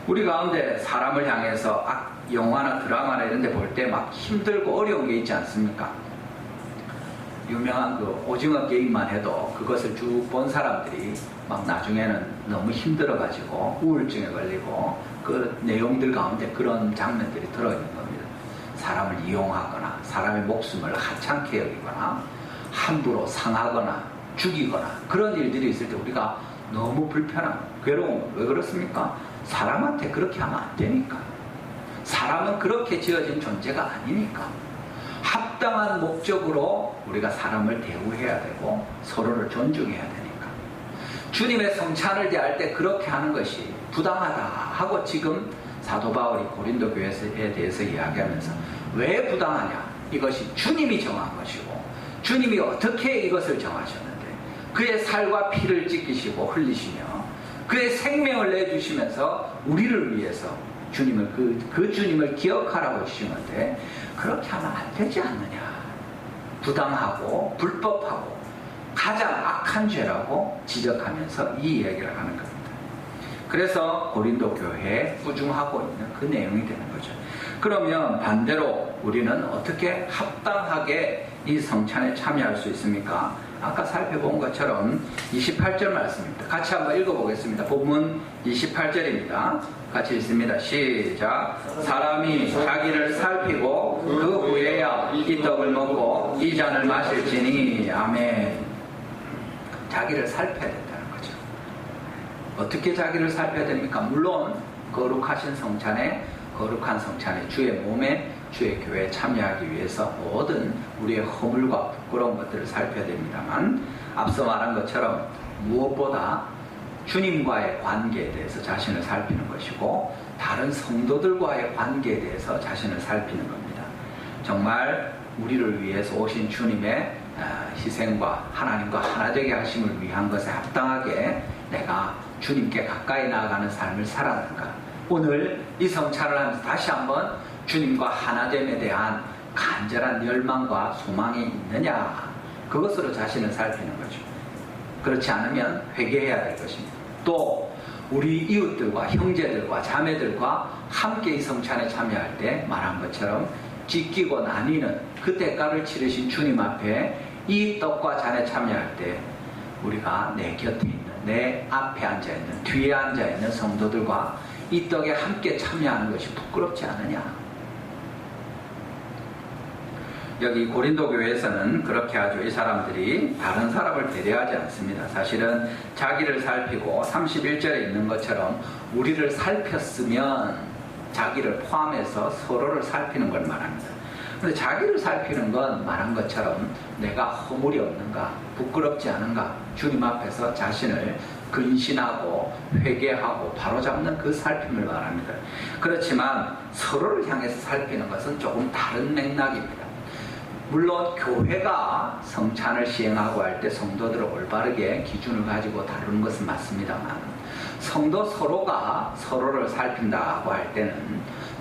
우리 가운데 사람을 향해서 영화나 드라마나 이런 데 볼 때 막 힘들고 어려운 게 있지 않습니까? 유명한 그 오징어 게임만 해도 그것을 쭉 본 사람들이 막 나중에는 너무 힘들어가지고 우울증에 걸리고 그 내용들 가운데 그런 장면들이 들어있는 겁니다. 사람을 이용하거나 사람의 목숨을 하찮게 여기거나 함부로 상하거나 죽이거나 그런 일들이 있을 때 우리가 너무 불편하고 괴로운, 왜 그렇습니까? 사람한테 그렇게 하면 안 되니까. 사람은 그렇게 지어진 존재가 아니니까. 합당한 목적으로 우리가 사람을 대우해야 되고 서로를 존중해야 되니까. 주님의 성찬을 대할 때 그렇게 하는 것이 부당하다 하고 지금 사도 바울이 고린도 교회에 대해서 이야기하면서 왜 부당하냐? 이것이 주님이 정한 것이고 주님이 어떻게 이것을 정하셨는데 그의 살과 피를 찢기시고 흘리시며 그의 생명을 내주시면서 우리를 위해서 주님을 그 주님을 기억하라고 주시는데 그렇게 하면 안 되지 않느냐. 부당하고 불법하고 가장 악한 죄라고 지적하면서 이 이야기를 하는 겁니다. 그래서 고린도 교회에 꾸중하고 있는 그 내용이 되는 거죠. 그러면 반대로 우리는 어떻게 합당하게 이 성찬에 참여할 수 있습니까? 아까 살펴본 것처럼 28절 말씀입니다. 같이 한번 읽어보겠습니다. 본문 28절입니다. 같이 읽습니다. 시작. 사람이 자기를 살피고 그 후에야 이 떡을 먹고 이 잔을 마실지니. 아멘. 자기를 살펴야 된다는 거죠. 어떻게 자기를 살펴야 됩니까? 물론 거룩하신 성찬에, 거룩한 성찬에 주의 몸에 주의 교회에 참여하기 위해서 모든 우리의 허물과 부끄러운 것들을 살펴야 됩니다만, 앞서 말한 것처럼 무엇보다 주님과의 관계에 대해서 자신을 살피는 것이고 다른 성도들과의 관계에 대해서 자신을 살피는 겁니다. 정말 우리를 위해서 오신 주님의 희생과 하나님과 하나되게 하심을 위한 것에 합당하게 내가 주님께 가까이 나아가는 삶을 살았는가. 오늘 이 성찬을 하면서 다시 한번 주님과 하나됨에 대한 간절한 열망과 소망이 있느냐, 그것으로 자신을 살피는 거죠. 그렇지 않으면 회개해야 될 것입니다. 또 우리 이웃들과 형제들과 자매들과 함께 이 성찬에 참여할 때 말한 것처럼 지키고 나뉘는 그 대가를 치르신 주님 앞에 이 떡과 잔에 참여할 때 우리가 내 곁에 있는, 내 앞에 앉아있는, 뒤에 앉아있는 성도들과 이 떡에 함께 참여하는 것이 부끄럽지 않으냐. 여기 고린도 교회에서는 그렇게 하죠. 이 사람들이 다른 사람을 배려하지 않습니다. 사실은 자기를 살피고 31절에 있는 것처럼 우리를 살폈으면 자기를 포함해서 서로를 살피는 걸 말합니다. 근데 자기를 살피는 건 말한 것처럼 내가 허물이 없는가, 부끄럽지 않은가, 주님 앞에서 자신을 근신하고 회개하고 바로잡는 그 살핌을 말합니다. 그렇지만 서로를 향해서 살피는 것은 조금 다른 맥락입니다. 물론 교회가 성찬을 시행하고 할 때 성도들을 올바르게 기준을 가지고 다루는 것은 맞습니다만, 성도 서로가 서로를 살핀다고 할 때는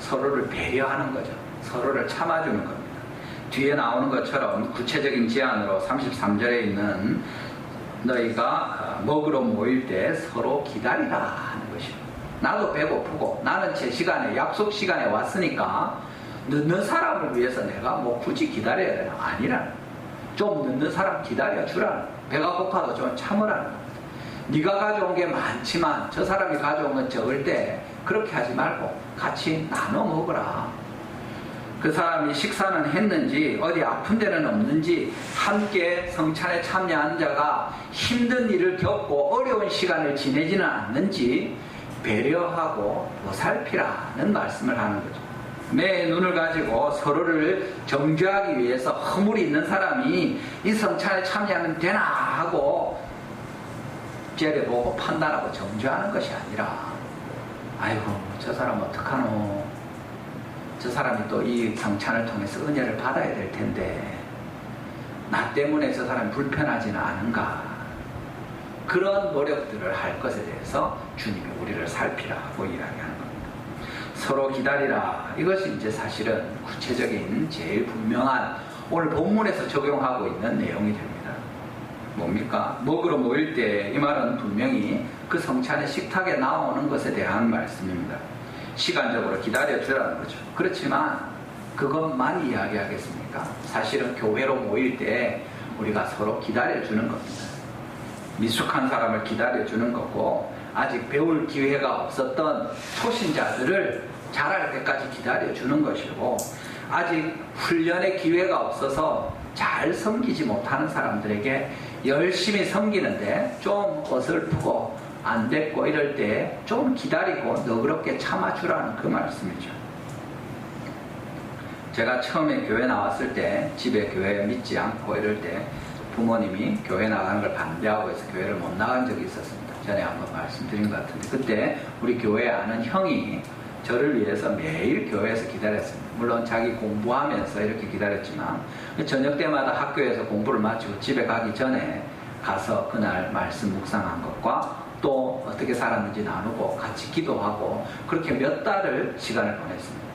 서로를 배려하는 거죠. 서로를 참아주는 겁니다. 뒤에 나오는 것처럼 구체적인 제안으로 33절에 있는 너희가 먹으러 모일 때 서로 기다리라 하는 것입니다. 나도 배고프고 나는 제 시간에, 약속 시간에 왔으니까 늦는 사람을 위해서 내가 뭐 굳이 기다려야 되나? 아니라 좀 늦는 사람 기다려주라. 배가 고파도 좀 참으라는 겁니다. 네가 가져온 게 많지만 저 사람이 가져온 건 적을 때 그렇게 하지 말고 같이 나눠 먹으라. 그 사람이 식사는 했는지, 어디 아픈 데는 없는지, 함께 성찬에 참여한 자가 힘든 일을 겪고 어려운 시간을 지내지는 않는지 배려하고 보살피라는 말씀을 하는 거죠. 내 눈을 가지고 서로를 정죄하기 위해서 허물이 있는 사람이 이 성찬에 참여하면 되나 하고 째려보고 판단하고 정죄하는 것이 아니라, 아이고 저 사람 어떡하노, 저 사람이 또 이 성찬을 통해서 은혜를 받아야 될 텐데 나 때문에 저 사람이 불편하지는 않은가, 그런 노력들을 할 것에 대해서 주님이 우리를 살피라고 이야기하는 겁니다. 서로 기다리라. 이것이 이제 사실은 구체적인 제일 분명한 오늘 본문에서 적용하고 있는 내용이 됩니다. 뭡니까? 먹으러 모일 때, 이 말은 분명히 그 성찬의 식탁에 나오는 것에 대한 말씀입니다. 시간적으로 기다려주라는 거죠. 그렇지만 그것만 이야기하겠습니까? 사실은 교회로 모일 때 우리가 서로 기다려주는 겁니다. 미숙한 사람을 기다려주는 거고, 아직 배울 기회가 없었던 초신자들을 잘할 때까지 기다려주는 것이고, 아직 훈련의 기회가 없어서 잘 섬기지 못하는 사람들에게 열심히 섬기는데 좀 어설프고 안 됐고 이럴 때 좀 기다리고 너그럽게 참아주라는 그 말씀이죠. 제가 처음에 교회 나왔을 때 집에 교회 믿지 않고 이럴 때 부모님이 교회 나가는 걸 반대하고 해서 교회를 못 나간 적이 있었습니다. 전에 한번 말씀드린 것 같은데, 그때 우리 교회에 아는 형이 저를 위해서 매일 교회에서 기다렸습니다. 물론 자기 공부하면서 이렇게 기다렸지만 저녁 때마다 학교에서 공부를 마치고 집에 가기 전에 가서 그날 말씀 묵상한 것과 또 어떻게 살았는지 나누고 같이 기도하고 그렇게 몇 달을 시간을 보냈습니다.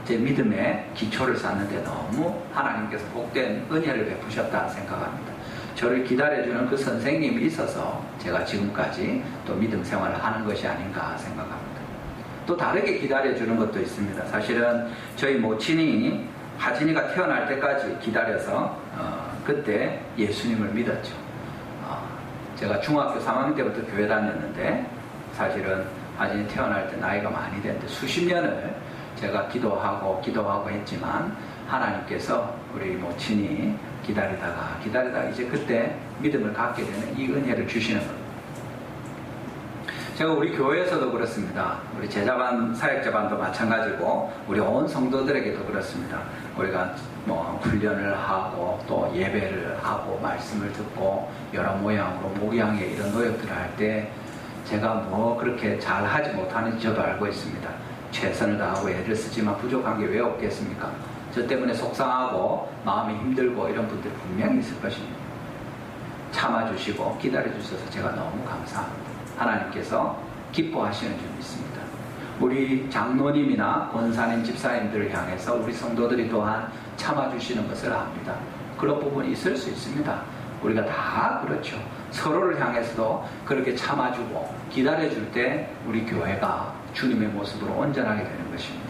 제 믿음의 기초를 쌓는데 너무 하나님께서 복된 은혜를 베푸셨다 생각합니다. 저를 기다려주는 그 선생님이 있어서 제가 지금까지 또 믿음 생활을 하는 것이 아닌가 생각합니다. 또 다르게 기다려주는 것도 있습니다. 사실은 저희 모친이 하진이가 태어날 때까지 기다려서 그때 예수님을 믿었죠. 제가 중학교 3학년 때부터 교회 다녔는데 사실은 하진이 태어날 때 나이가 많이 됐는데 수십 년을 제가 기도하고 했지만 하나님께서 우리 모친이 기다리다가 이제 그때 믿음을 갖게 되는 이 은혜를 주시는 겁니다. 제가 우리 교회에서도 그렇습니다. 우리 제자반, 사역자반도 마찬가지고 우리 온 성도들에게도 그렇습니다. 우리가 뭐 훈련을 하고 또 예배를 하고 말씀을 듣고 여러 모양으로 목양의 이런 노력들을 할 때 제가 뭐 그렇게 잘 하지 못하는지 저도 알고 있습니다. 최선을 다하고 애를 쓰지만 부족한 게 왜 없겠습니까? 저 때문에 속상하고 마음이 힘들고 이런 분들이 분명히 있을 것입니다. 참아주시고 기다려주셔서 제가 너무 감사합니다. 하나님께서 기뻐하시는 줄 믿습니다. 우리 장로님이나 권사님, 집사님들을 향해서 우리 성도들이 또한 참아주시는 것을 압니다. 그런 부분이 있을 수 있습니다. 우리가 다 그렇죠. 서로를 향해서도 그렇게 참아주고 기다려줄 때 우리 교회가 주님의 모습으로 온전하게 되는 것입니다.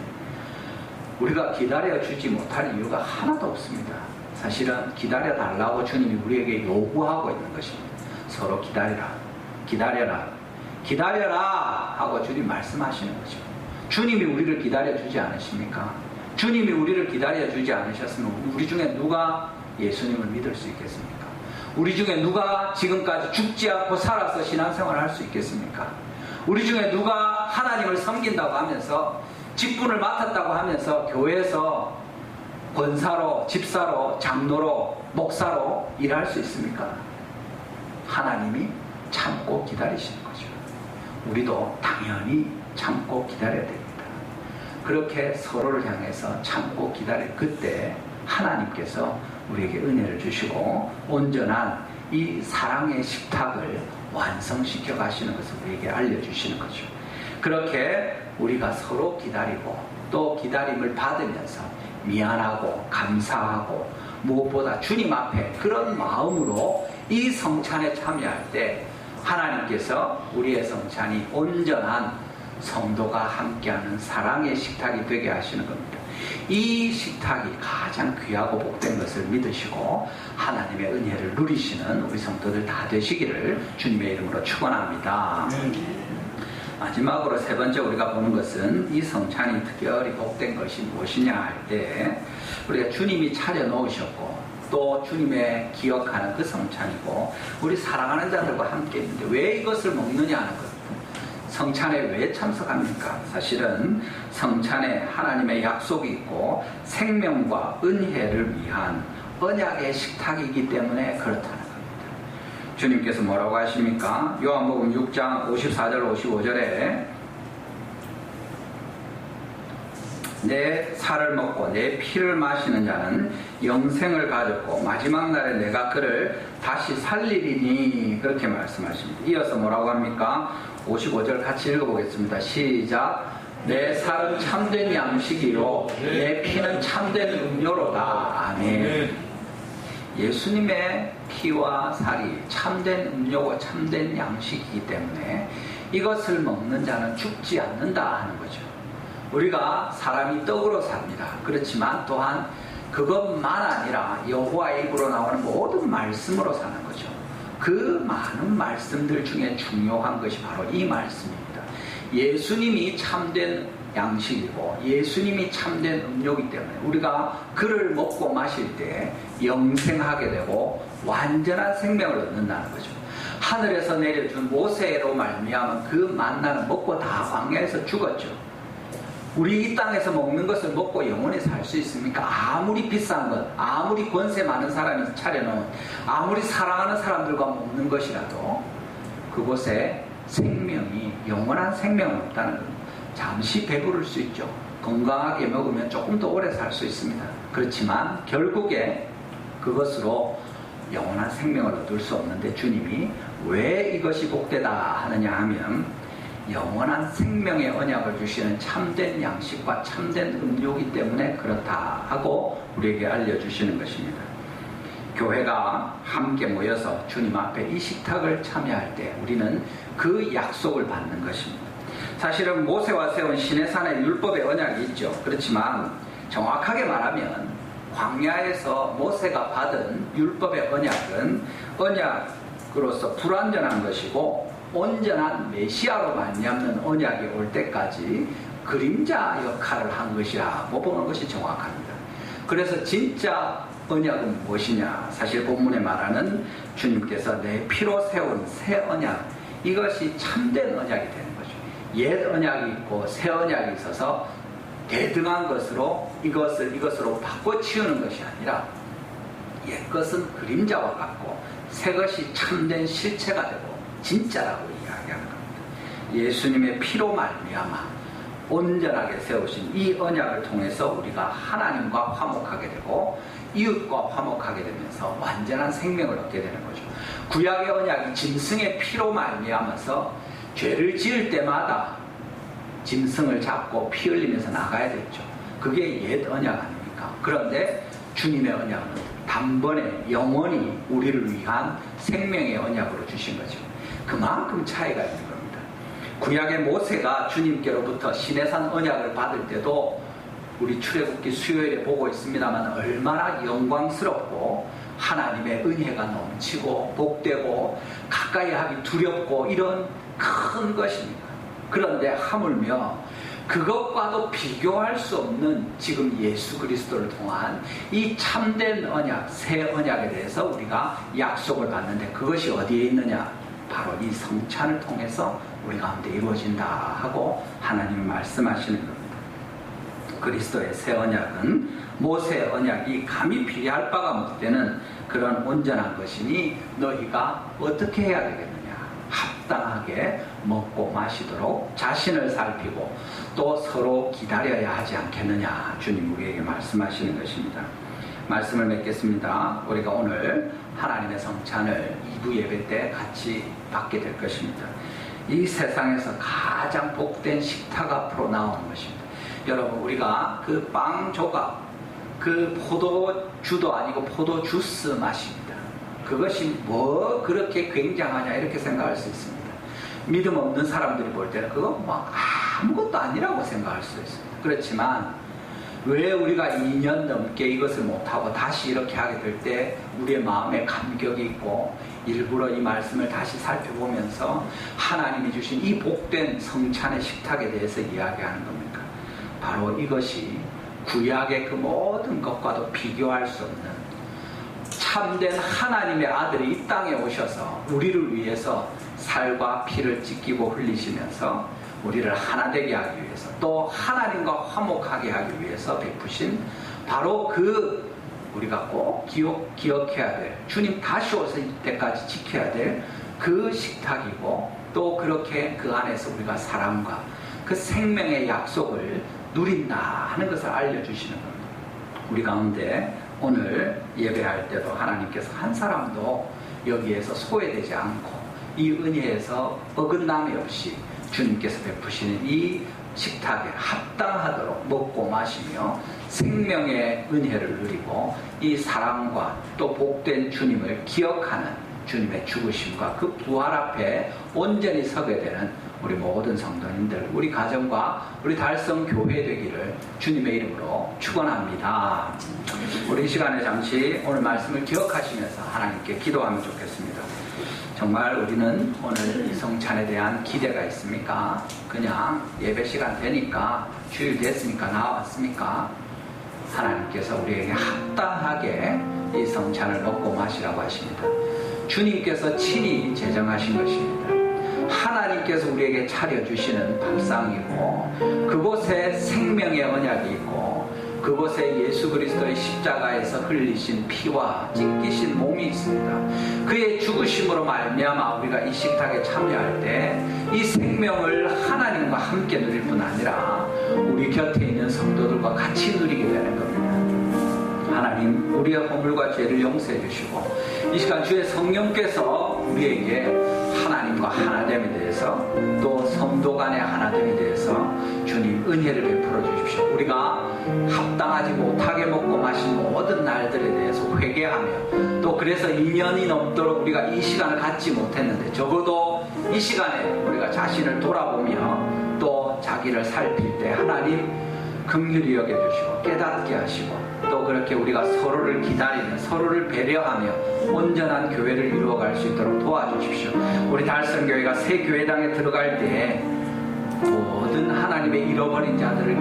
우리가 기다려주지 못할 이유가 하나도 없습니다. 사실은 기다려달라고 주님이 우리에게 요구하고 있는 것입니다. 서로 기다리라, 기다려라, 기다려라 하고 주님 말씀하시는 거죠. 주님이 우리를 기다려주지 않으십니까? 주님이 우리를 기다려주지 않으셨으면 우리 중에 누가 예수님을 믿을 수 있겠습니까? 우리 중에 누가 지금까지 죽지 않고 살아서 신앙생활을 할 수 있겠습니까? 우리 중에 누가 하나님을 섬긴다고 하면서 직분을 맡았다고 하면서 교회에서 권사로, 집사로, 장로로, 목사로 일할 수 있습니까? 하나님이 참고 기다리시는 거죠. 우리도 당연히 참고 기다려야 됩니다. 그렇게 서로를 향해서 참고 기다릴 그때 하나님께서 우리에게 은혜를 주시고 온전한 이 사랑의 식탁을 완성시켜 가시는 것을 우리에게 알려주시는 거죠. 그렇게 우리가 서로 기다리고 또 기다림을 받으면서 미안하고 감사하고 무엇보다 주님 앞에 그런 마음으로 이 성찬에 참여할 때 하나님께서 우리의 성찬이 온전한 성도가 함께하는 사랑의 식탁이 되게 하시는 겁니다. 이 식탁이 가장 귀하고 복된 것을 믿으시고 하나님의 은혜를 누리시는 우리 성도들 다 되시기를 주님의 이름으로 축원합니다. 마지막으로 세 번째 우리가 보는 것은 이 성찬이 특별히 복된 것이 무엇이냐 할 때 우리가 주님이 차려놓으셨고 또 주님의 기억하는 그 성찬이고 우리 사랑하는 자들과 함께 있는데 왜 이것을 먹느냐 하는 것. 성찬에 왜 참석합니까? 사실은 성찬에 하나님의 약속이 있고 생명과 은혜를 위한 언약의 식탁이기 때문에 그렇다는 겁니다. 주님께서 뭐라고 하십니까? 요한복음 6장 54절 55절에 내 살을 먹고 내 피를 마시는 자는 영생을 가졌고 마지막 날에 내가 그를 다시 살리리니 그렇게 말씀하십니다. 이어서 뭐라고 합니까? 55절 같이 읽어보겠습니다. 시작. 내 살은 참된 양식이요 내 피는 참된 음료로다. 아멘. 예수님의 피와 살이 참된 음료고 참된 양식이기 때문에 이것을 먹는 자는 죽지 않는다 하는 거죠. 우리가 사람이 떡으로 삽니다. 그렇지만 또한 그것만 아니라 여호와의 입으로 나오는 모든 말씀으로 사는 거죠. 그 많은 말씀들 중에 중요한 것이 바로 이 말씀입니다. 예수님이 참된 양식이고 예수님이 참된 음료이기 때문에 우리가 그를 먹고 마실 때 영생하게 되고 완전한 생명을 얻는다는 거죠. 하늘에서 내려준 모세로 말미암은 그 만나는 먹고 다 광야에서 죽었죠. 우리 이 땅에서 먹는 것을 먹고 영원히 살 수 있습니까? 아무리 비싼 것, 아무리 권세 많은 사람이 차려놓은, 아무리 사랑하는 사람들과 먹는 것이라도 그곳에 생명이, 영원한 생명은 없다는 겁니다. 잠시 배부를 수 있죠. 건강하게 먹으면 조금 더 오래 살 수 있습니다. 그렇지만 결국에 그것으로 영원한 생명을 얻을 수 없는데 주님이 왜 이것이 복되다 하느냐 하면 영원한 생명의 언약을 주시는 참된 양식과 참된 음료이기 때문에 그렇다 하고 우리에게 알려주시는 것입니다. 교회가 함께 모여서 주님 앞에 이 식탁을 참여할 때 우리는 그 약속을 받는 것입니다. 사실은 모세와 세운 시내산의 율법의 언약이 있죠. 그렇지만 정확하게 말하면 광야에서 모세가 받은 율법의 언약은 언약으로서 불완전한 것이고 온전한 메시아로 말미암는 언약이 올 때까지 그림자 역할을 한 것이라고 보는 것이 정확합니다. 그래서 진짜 언약은 무엇이냐? 사실 본문에 말하는 주님께서 내 피로 세운 새 언약, 이것이 참된 언약이 되는 거죠. 옛 언약이 있고 새 언약이 있어서 대등한 것으로 이것으로 바꿔치우는 것이 아니라 옛 것은 그림자와 같고 새 것이 참된 실체가 되고 진짜라고 이야기하는 겁니다. 예수님의 피로 말미암아 온전하게 세우신 이 언약을 통해서 우리가 하나님과 화목하게 되고 이웃과 화목하게 되면서 완전한 생명을 얻게 되는 거죠. 구약의 언약이 짐승의 피로 말미암아서 죄를 지을 때마다 짐승을 잡고 피 흘리면서 나가야 됐죠. 그게 옛 언약 아닙니까? 그런데 주님의 언약은 단번에 영원히 우리를 위한 생명의 언약으로 주신 거죠. 그만큼 차이가 있는 겁니다. 구약의 모세가 주님께로부터 시내산 언약을 받을 때도 우리 출애굽기 수요일에 보고 있습니다만 얼마나 영광스럽고 하나님의 은혜가 넘치고 복되고 가까이 하기 두렵고 이런 큰 것입니다. 그런데 하물며 그것과도 비교할 수 없는 지금 예수 그리스도를 통한 이 참된 언약, 새 언약에 대해서 우리가 약속을 받는데 그것이 어디에 있느냐? 바로 이 성찬을 통해서 우리 가운데 이루어진다 하고 하나님이 말씀하시는 겁니다. 그리스도의 새 언약은 모세의 언약이 감히 비교할 바가 못되는 그런 온전한 것이니 너희가 어떻게 해야 되겠느냐? 합당하게 먹고 마시도록 자신을 살피고 또 서로 기다려야 하지 않겠느냐? 주님 우리에게 말씀하시는 것입니다. 말씀을 맺겠습니다. 우리가 오늘 하나님의 성찬을 2부 예배 때 같이 받게 될 것입니다. 이 세상에서 가장 복된 식탁 앞으로 나오는 것입니다. 여러분 우리가 그 빵 조각, 그 포도주도 아니고 포도주스 맛입니다. 그것이 뭐 그렇게 굉장하냐 이렇게 생각할 수 있습니다. 믿음 없는 사람들이 볼 때는 그거 뭐 아무것도 아니라고 생각할 수 있습니다. 그렇지만 왜 우리가 2년 넘게 이것을 못하고 다시 이렇게 하게 될 때 우리의 마음에 감격이 있고 일부러 이 말씀을 다시 살펴보면서 하나님이 주신 이 복된 성찬의 식탁에 대해서 이야기하는 겁니까? 바로 이것이 구약의 그 모든 것과도 비교할 수 없는 참된 하나님의 아들이 이 땅에 오셔서 우리를 위해서 살과 피를 찢기고 흘리시면서 우리를 하나 되게 하기 위해서 또 하나님과 화목하게 하기 위해서 베푸신 바로 그 우리가 꼭 기억해야 될 주님 다시 오실 때까지 지켜야 될 그 식탁이고 또 그렇게 그 안에서 우리가 사랑과 그 생명의 약속을 누린다 하는 것을 알려주시는 겁니다. 우리 가운데 오늘 예배할 때도 하나님께서 한 사람도 여기에서 소외되지 않고 이 은혜에서 어긋남이 없이 주님께서 베푸시는 이 식탁에 합당하도록 먹고 마시며 생명의 은혜를 누리고 이 사랑과 또 복된 주님을 기억하는 주님의 죽으심과 그 부활 앞에 온전히 서게 되는 우리 모든 성도님들, 우리 가정과 우리 달성교회 되기를 주님의 이름으로 축원합니다. 우리 이 시간에 잠시 오늘 말씀을 기억하시면서 하나님께 기도하면 좋겠습니다. 정말 우리는 오늘 이 성찬에 대한 기대가 있습니까? 그냥 예배 시간 되니까 주일 됐으니까 나왔습니까? 하나님께서 우리에게 합당하게 이 성찬을 먹고 마시라고 하십니다. 주님께서 친히 제정하신 것입니다. 하나님께서 우리에게 차려주시는 밥상이고 그곳에 생명의 언약이 있고 그곳에 예수 그리스도의 십자가에서 흘리신 피와 찢기신 몸이 있습니다. 그의 죽으심으로 말미암아 우리가 이 식탁에 참여할 때 이 생명을 하나님과 함께 누릴 뿐 아니라 우리 곁에 있는 성도들과 같이 누리게 되는 겁니다. 하나님 우리의 허물과 죄를 용서해 주시고 이 시간 주의 성령께서 우리에게 하나님과 하나됨에 대해서 또 성도 간의 하나됨에 대해서 주님 은혜를 베풀어 주십시오. 우리가 합당하지 못하게 먹고 마신 모든 날들에 대해서 회개하며 또 그래서 2년이 넘도록 우리가 이 시간을 갖지 못했는데 적어도 이 시간에 우리가 자신을 돌아보며 또 자기를 살필 때 하나님 긍휼히 여겨주시고 깨닫게 하시고 또 그렇게 우리가 서로를 기다리며 서로를 배려하며 온전한 교회를 이루어갈 수 있도록 도와주십시오. 우리 달성교회가 새 교회당에 들어갈 때 모든 하나님의 잃어버린 자들을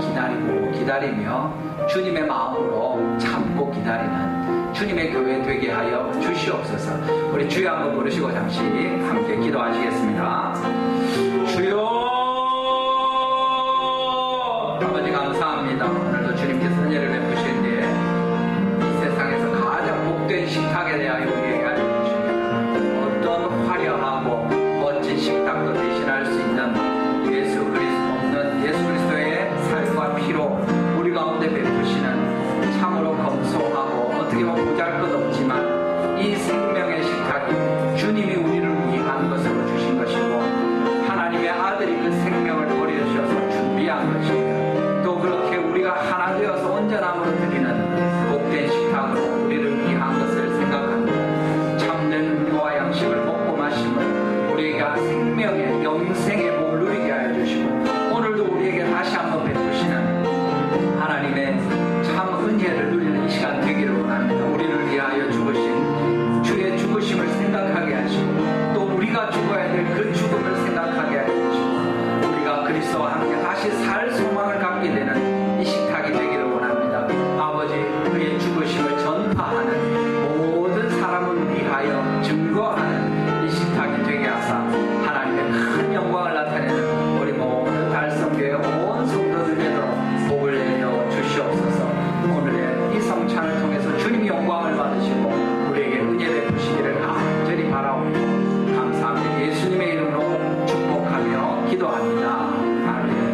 기다리며 주님의 마음으로 참고 기다리는 주님의 교회 되게 하여 주시옵소서. 우리 주여 한번 부르시고 잠시 함께 기도하시겠습니다. 주여 아버지 감사합니다. 오늘도 주님께서 은혜를 베푸실 때 이 세상에서 가장 복된 식탁에 대하여 우리에게 알려주십니다. 어떤 화려하고 멋진 식탁도 대신할 수 있는 예수 그리스도의 예수님이 우리를 위한 것으로 주신 것이고 하나님의 아들이 그 생명을 버리셔서 준비한 것이며 또 그렇게 우리가 하나 되어서 온전함으로 드리는 복된 식탁으로 우리를 위한 것을 생각합니다. 참된 음료와 양식을 먹고 마시면 우리가 생명의 영생의 복을 누리게 하여 주시고 오늘도 우리에게 다시 한번 베푸시는 하나님의 참 은혜를 누리는 이 시간 되기를 원합니다. 우리를 위하여 죽으신 주의 죽으심을 생각하게 하시고 또 우리가 죽어야 될 그 죽음을 생각하게 하시고 우리가 그리스도와 함께 다시 살 소망을 갖게 되는 이 식탁이 되기를 원합니다. 아버지 그의 죽으심을 전파하는 모든 사람을 위하여 증거하는 이 식탁이 되게 하사 하나님의 큰 영광을 나타내는 우리 모든 달성교회 온 성도들 되도록 복을 내려 주시옵소서. 오늘의 이 성찬을 통해서 주님이 영광을 받으시고 우리에게 은혜 베푸시기를 간절히 바라옵니다. 감사합니다. 예수님의 이름으로 축복하며 기도합니다. 아멘.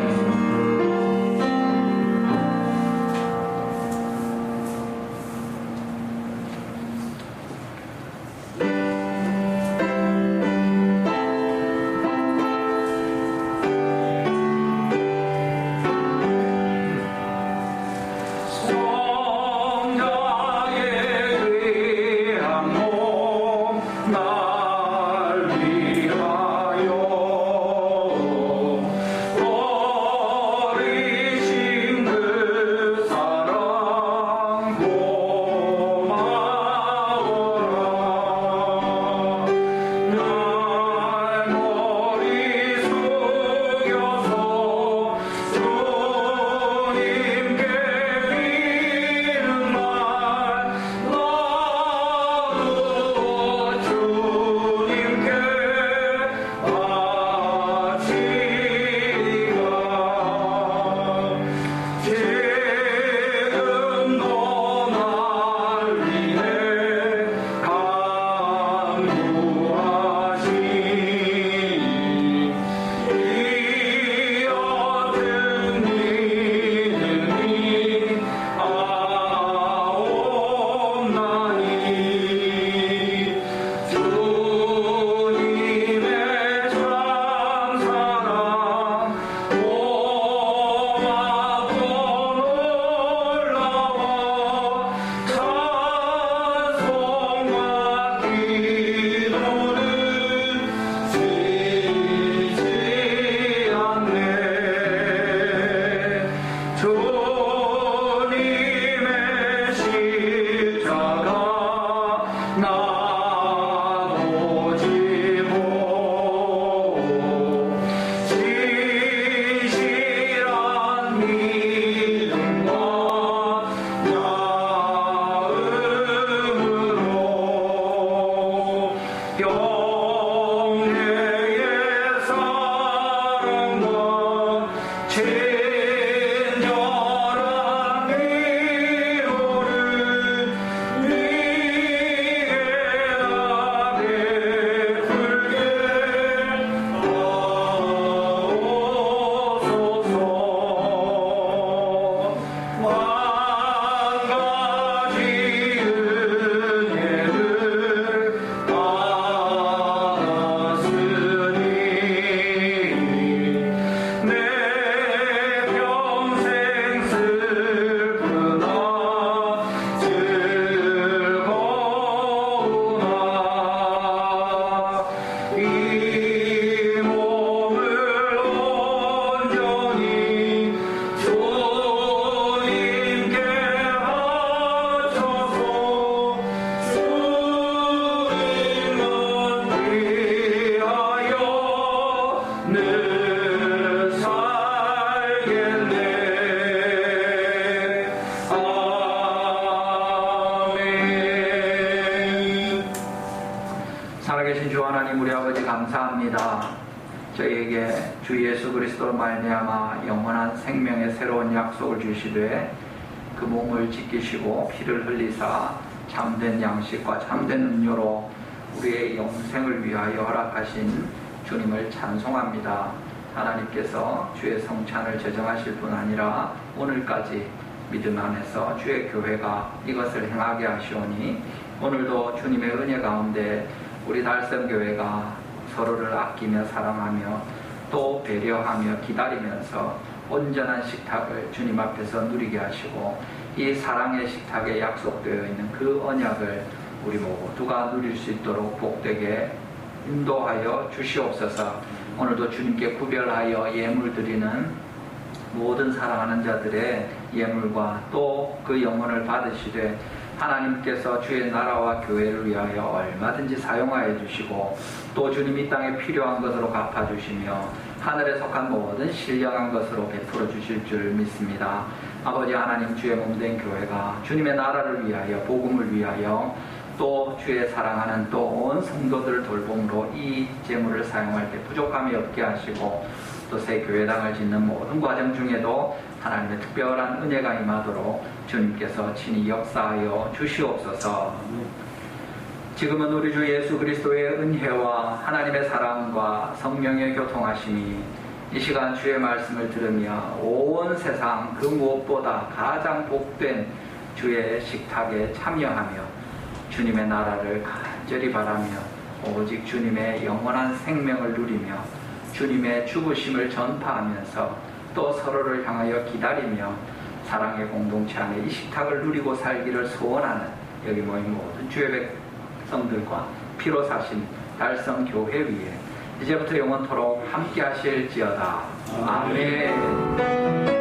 살아계신 주 하나님 우리 아버지 감사합니다. 저희에게 주 예수 그리스도로 말미암아 영원한 생명의 새로운 약속을 주시되 그 몸을 지키시고 피를 흘리사 참된 양식과 참된 음료로 우리의 영생을 위하여 허락하신 주님을 찬송합니다. 하나님께서 주의 성찬을 제정하실 뿐 아니라 오늘까지 믿음 안에서 주의 교회가 이것을 행하게 하시오니 오늘도 주님의 은혜 가운데 우리 달성교회가 서로를 아끼며 사랑하며 또 배려하며 기다리면서 온전한 식탁을 주님 앞에서 누리게 하시고 이 사랑의 식탁에 약속되어 있는 그 언약을 우리 모두가 누릴 수 있도록 복되게 인도하여 주시옵소서. 오늘도 주님께 구별하여 예물 드리는 모든 사랑하는 자들의 예물과 또 그 영혼을 받으시되 하나님께서 주의 나라와 교회를 위하여 얼마든지 사용하여 주시고 또 주님 이 땅에 필요한 것으로 갚아주시며 하늘에 속한 모든 신령한 것으로 베풀어 주실 줄 믿습니다. 아버지 하나님, 주의 몸된 교회가 주님의 나라를 위하여 복음을 위하여 또 주의 사랑하는 또 온 성도들을 돌봄으로 이 재물을 사용할 때 부족함이 없게 하시고 또 새 교회당을 짓는 모든 과정 중에도 하나님의 특별한 은혜가 임하도록 주님께서 친히 역사하여 주시옵소서. 지금은 우리 주 예수 그리스도의 은혜와 하나님의 사랑과 성령의 교통하심이 이 시간 주의 말씀을 들으며 온 세상 그 무엇보다 가장 복된 주의 식탁에 참여하며 주님의 나라를 간절히 바라며 오직 주님의 영원한 생명을 누리며 주님의 죽으심을 전파하면서 또 서로를 향하여 기다리며 사랑의 공동체 안에 이 식탁을 누리고 살기를 소원하는 여기 모인 모든 주의 백성들과 피로 사신 달성교회 위에 이제부터 영원토록 함께 하실지어다. 아멘.